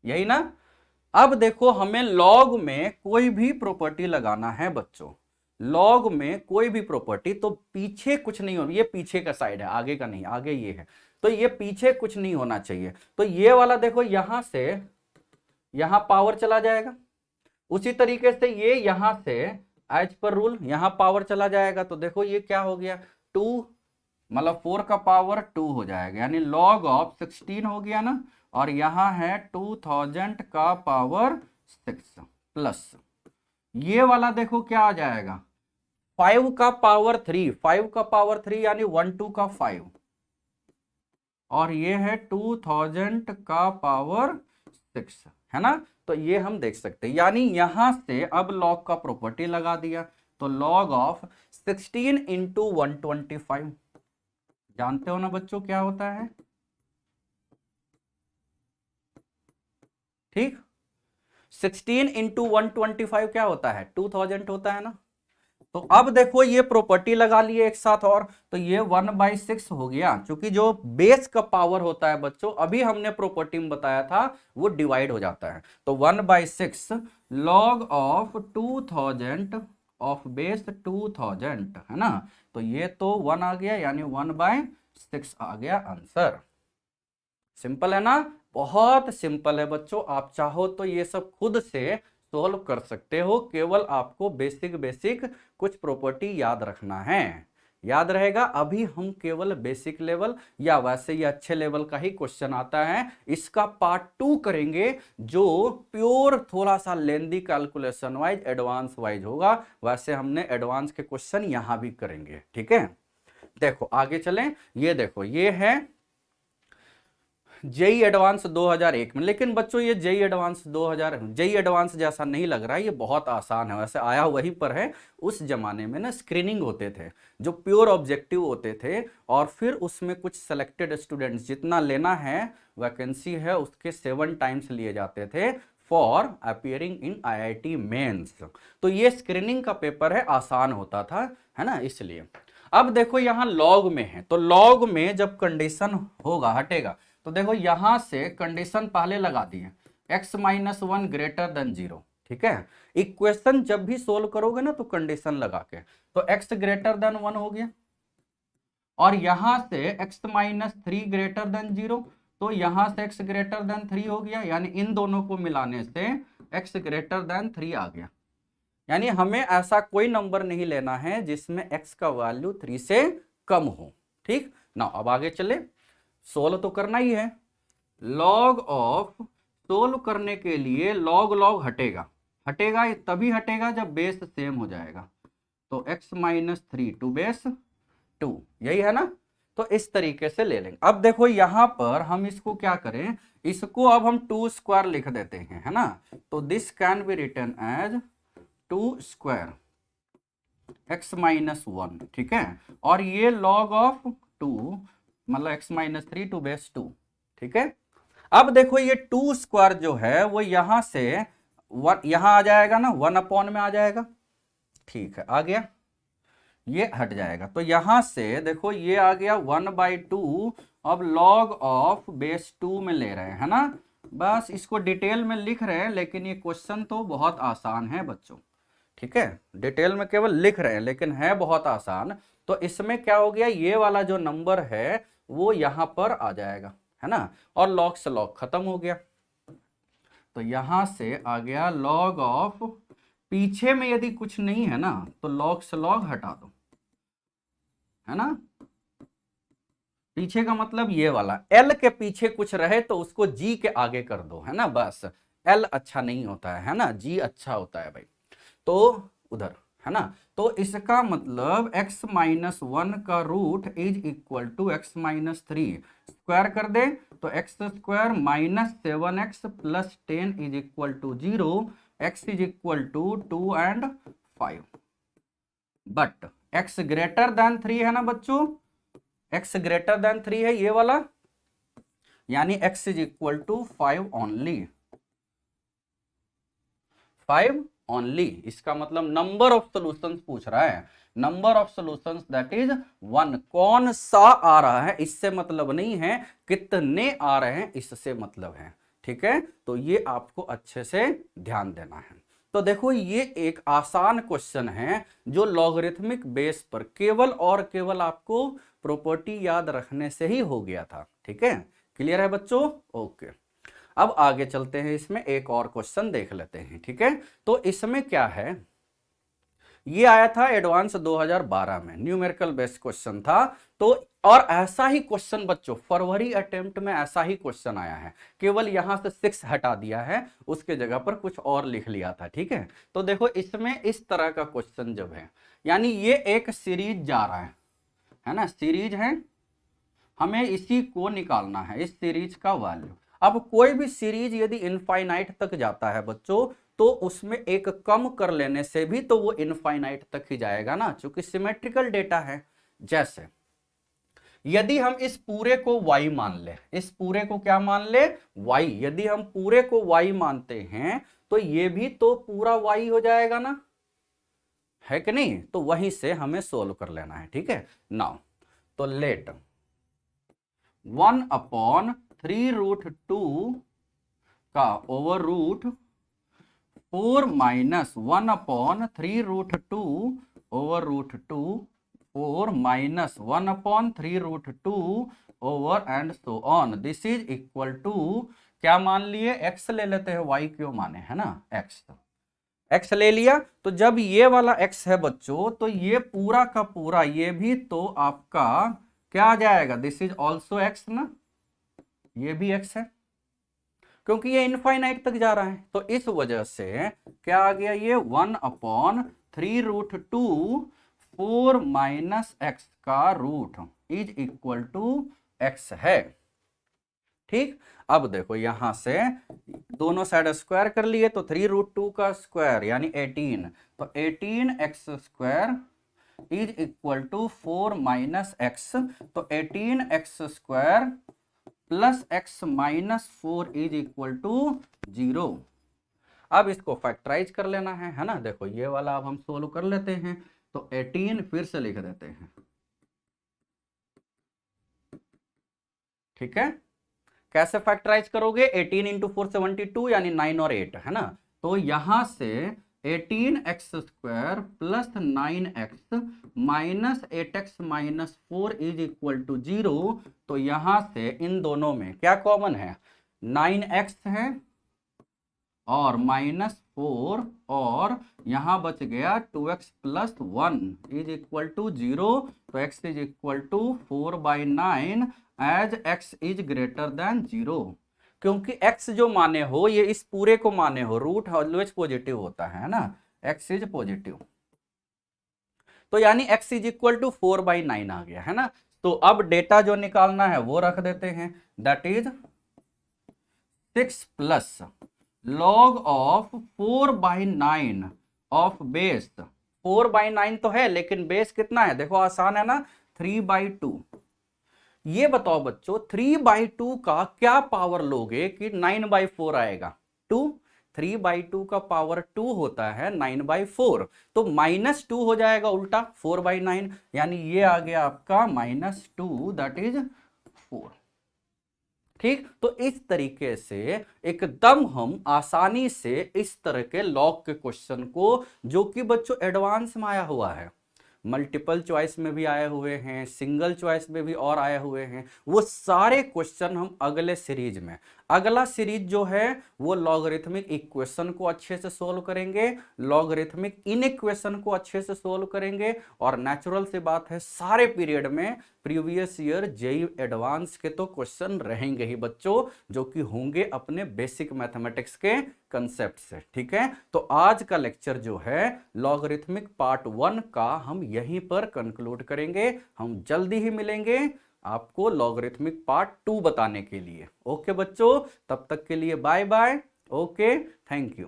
A: यही ना। अब देखो हमें log में कोई भी प्रॉपर्टी लगाना है बच्चों, log में कोई भी प्रॉपर्टी, तो पीछे कुछ नहीं हो, ये पीछे का साइड है, आगे का नहीं, आगे ये है, तो ये पीछे कुछ नहीं होना चाहिए। तो ये वाला देखो यहां से यहां पावर चला जाएगा, उसी तरीके से ये यहां से एज पर रूल यहां पावर चला जाएगा, तो देखो ये क्या हो गया 2, मतलब 4 का पावर 2 हो जाएगा, यानी log ऑफ 16 हो गया ना, और यहां है 2000 का पावर 6 प्लस ये वाला देखो क्या आ जाएगा 5 का पावर 3, 5 का पावर 3 यानी 1 2 का 5, और ये है 2000 का पावर 6, है ना। तो ये हम देख सकते हैं, यानी यहां से अब log का प्रॉपर्टी लगा दिया, तो log ऑफ 16 इंटू 125, जानते हो ना बच्चों क्या होता है, ठीक, 16 इंटू 125 क्या होता है 2000 होता है ना। तो अब देखो ये प्रॉपर्टी लगा लिए एक साथ, और तो ये 1/6 हो गया, क्योंकि जो बेस का पावर होता है बच्चों, अभी हमने प्रॉपर्टी में बताया था, वो डिवाइड हो जाता है, तो 1/6 log ऑफ 2000 ऑफ बेस 2000, है ना। तो ये तो 1 आ गया, यानी 1/6 आ गया आंसर। सिंपल है ना, बहुत सिंपल है बच्चों, आप चाहो तो ये सब खुद से सोल्व कर सकते हो, केवल आपको बेसिक बेसिक कुछ प्रॉपर्टी याद रखना है, याद रहेगा। अभी हम केवल बेसिक लेवल या वैसे ही अच्छे लेवल का ही क्वेश्चन आता है, इसका पार्ट 2 करेंगे, जो प्योर थोड़ा सा लेंदी कैलकुलेशन वाइज एडवांस वाइज होगा, वैसे हमने एडवांस के क्वेश्चन यहां भी करेंगे। ठीक है, देखो आगे चलें, ये देखो ये है जेई एडवांस 2001 में, लेकिन बच्चों ये जेई एडवांस 2000 जेई एडवांस जैसा नहीं लग रहा है, ये बहुत आसान है, वैसे आया वहीं पर है। उस जमाने में ना स्क्रीनिंग होते थे, जो प्योर ऑब्जेक्टिव होते थे, और फिर उसमें कुछ सेलेक्टेड स्टूडेंट्स, जितना लेना है वैकेंसी है उसके 7 टाइम्स लिए जाते थे for appearing in IIT mains. तो ये स्क्रीनिंग का पेपर है, आसान होता था, है ना, इसलिए। अब देखो यहाँ लॉग में है, तो लॉग में जब कंडीशन होगा हटेगा, तो देखो यहां से कंडीशन पहले लगा दिए, x-1 ग्रेटर देन 0, ठीक है। इक्वेशन जब भी सोल्व करोगे ना तो कंडीशन लगा के, तो x ग्रेटर देन 1 हो गया, और यहां से x-3 ग्रेटर देन 0, तो यहां से x ग्रेटर देन 3 हो गया, यानी इन दोनों को मिलाने से x ग्रेटर देन 3 आ गया। यानी हमें ऐसा कोई नंबर नहीं लेना है जिसमें x का वैल्यू 3 से कम हो। ठीक ना, अब आगे चले, सोल्व तो करना ही है। लॉग ऑफ, सोल्व करने के लिए लॉग लॉग हटेगा, हटेगा तभी हटेगा जब बेस सेम हो जाएगा। तो x माइनस 3 टू बेस 2, यही है ना। तो इस तरीके से ले लेंगे। अब देखो यहां पर हम इसको क्या करें, इसको अब हम 2 स्क्वायर लिख देते हैं, है ना। तो this can be written as 2 square x minus 1, ठीक है। और ये लॉग ऑफ 2 मतलब x माइनस 3 टू बेस 2, ठीक है। अब देखो ये 2 स्क्वायर जो है वो यहां से यहां आ जाएगा ना, 1 अपॉन में आ जाएगा, ठीक है, आ गया, ये हट जाएगा। तो यहां से देखो ये आ गया 1/2। अब लॉग ऑफ बेस 2 में ले रहे हैं ना, बस इसको डिटेल में लिख रहे हैं, लेकिन ये क्वेश्चन तो बहुत आसान है बच्चों, ठीक है। डिटेल में केवल लिख रहे हैं लेकिन है बहुत आसान। तो इसमें क्या हो गया, ये वाला जो नंबर है वो यहां पर आ जाएगा, है ना, और लॉग से लॉग खत्म हो गया। तो यहां से आ गया लॉग ऑफ, पीछे में यदि कुछ नहीं है ना तो लॉग से लॉग हटा दो, है ना। पीछे का मतलब ये वाला, एल के पीछे कुछ रहे तो उसको जी के आगे कर दो, है ना, बस। एल अच्छा नहीं होता है ना, जी अच्छा होता है भाई। तो उधर, है ना। तो इसका मतलब x माइनस 1 का root is equal to x minus 3, square कर दे तो x square minus 7x plus 10 is equal to 0, x is equal to 2 and 5। But x greater than 3 है ना बच्चों, x ग्रेटर देन 3 है ये वाला, यानी x is equal to 5 only, 5 only. इसका मतलब नंबर ऑफ सॉल्यूशंस पूछ रहा है, number of solutions that is 1। कौन सा आ रहा है इससे मतलब नहीं है, कितने आ रहे हैं इससे मतलब है, ठीक है। तो ये आपको अच्छे से ध्यान देना है। तो देखो ये एक आसान क्वेश्चन है जो लॉगरिथमिक बेस पर केवल और केवल आपको प्रॉपर्टी याद रखने से ही हो गया था, ठीक है। क्लियर है बच्चों, ओके। अब आगे चलते हैं, इसमें एक और क्वेश्चन देख लेते हैं, ठीक है। तो इसमें क्या है, ये आया था एडवांस 2012 में, न्यूमेरिकल बेस्ड क्वेश्चन था। तो और ऐसा ही क्वेश्चन बच्चों फरवरी अटेम्प्ट में ऐसा ही क्वेश्चन आया है, केवल यहां से 6 हटा दिया है, उसके जगह पर कुछ और लिख लिया था, ठीक है। तो देखो इसमें इस तरह का क्वेश्चन जब है, यानी ये एक सीरीज जा रहा है ना, सीरीज है, हमें इसी को निकालना है, इस सीरीज का वैल्यू। अब कोई भी सीरीज यदि इनफाइनाइट तक जाता है बच्चों, तो उसमें एक कम कर लेने से भी तो वो इनफाइनाइट तक ही जाएगा ना, क्योंकि सिमेट्रिकल डेटा है। जैसे यदि हम इस पूरे को y मान ले, इस पूरे को क्या मान ले, y, यदि हम पूरे को y मानते हैं तो ये भी तो पूरा y हो जाएगा ना, है कि नहीं। तो वहीं से हमें सोल्व कर लेना है, ठीक है। नाउ तो लेट 1/3√2 का over root 4 minus 1/3√2 over root 2, 4 minus 1/3√2 over and so on, this is equal to, क्या मान लिए, x ले लेते हैं, y क्यों माने, है ना, x ले लिया। तो जब ये वाला x है बच्चों, तो ये पूरा का पूरा ये भी तो आपका क्या आ जाएगा, दिस इज ऑल्सो x ना, ये भी x है, क्योंकि ये इनफाइनाइट तक जा रहा है। तो इस वजह से क्या आ गया, ये 1/3√2 4 माइनस एक्स का root is equal to x है, ठीक। अब देखो यहां से दोनों साइड स्क्वायर कर लिए, तो 3√2 का स्क्वायर यानी 18, तो 18x square is equal to 4 minus X, तो 18x square plus x minus 4 is equal to 0। अब इसको फैक्टराइज कर लेना है ना। देखो ये वाला अब हम सोल्व कर लेते हैं, तो 18 फिर से लिख देते हैं, ठीक है। कैसे फैक्टराइज करोगे, 18 इंटू 4 72, यानी 9 और 8, है ना। तो यहां से 18x square plus 9x minus 8x minus 4 is equal to 0। तो यहां से इन दोनों में क्या कॉमन है, 9x है और माइनस 4, और यहां बच गया 2x plus 1 is equal to 0। तो x is equal to 4/9। As x is greater than 0, क्योंकि x जो माने हो ये इस पूरे को माने हो, रूट ऑलवेज पॉजिटिव होता है ना, x इज पॉजिटिव, तो यानी x इज इक्वल टू 4/9 आ गया है ना। तो अब डेटा जो निकालना है वो रख देते हैं, that is 6 plus log of 4/9 of base, 4/9 तो है लेकिन बेस कितना है, देखो आसान है ना, 3/2। ये बताओ बच्चों 3/2 का क्या पावर लोगे कि 9/4 आएगा, 2, 3/2 का पावर 2 होता है 9/4, तो -2 हो जाएगा उल्टा 4/9, यानी ये आ गया आपका -2 दैट इज 4। ठीक, तो इस तरीके से एकदम हम आसानी से इस तरह के लॉग के क्वेश्चन को, जो कि बच्चों एडवांस में आया हुआ है, मल्टीपल चॉइस में भी आए हुए हैं, सिंगल चॉइस में भी और आए हुए हैं, वो सारे क्वेश्चन हम अगले सीरीज में, अगला सीरीज जो है वो लॉगरिथमिक इक्वेशन को अच्छे से सोल्व करेंगे, लॉगरिथमिक इनइक्वेशन को अच्छे से सोल्व करेंगे, और नेचुरल सी बात है सारे पीरियड में प्रीवियस ईयर जेईई एडवांस के तो क्वेश्चन रहेंगे ही बच्चों, जो कि होंगे अपने बेसिक मैथमेटिक्स के कंसेप्ट से। ठीक है, तो आज का लेक्चर जो है लॉगरिथमिक पार्ट 1 का हम यहीं पर कंक्लूड करेंगे, हम जल्दी ही मिलेंगे आपको लॉगरिथमिक पार्ट 2 बताने के लिए। ओके बच्चों, तब तक के लिए bye bye, okay, thank you.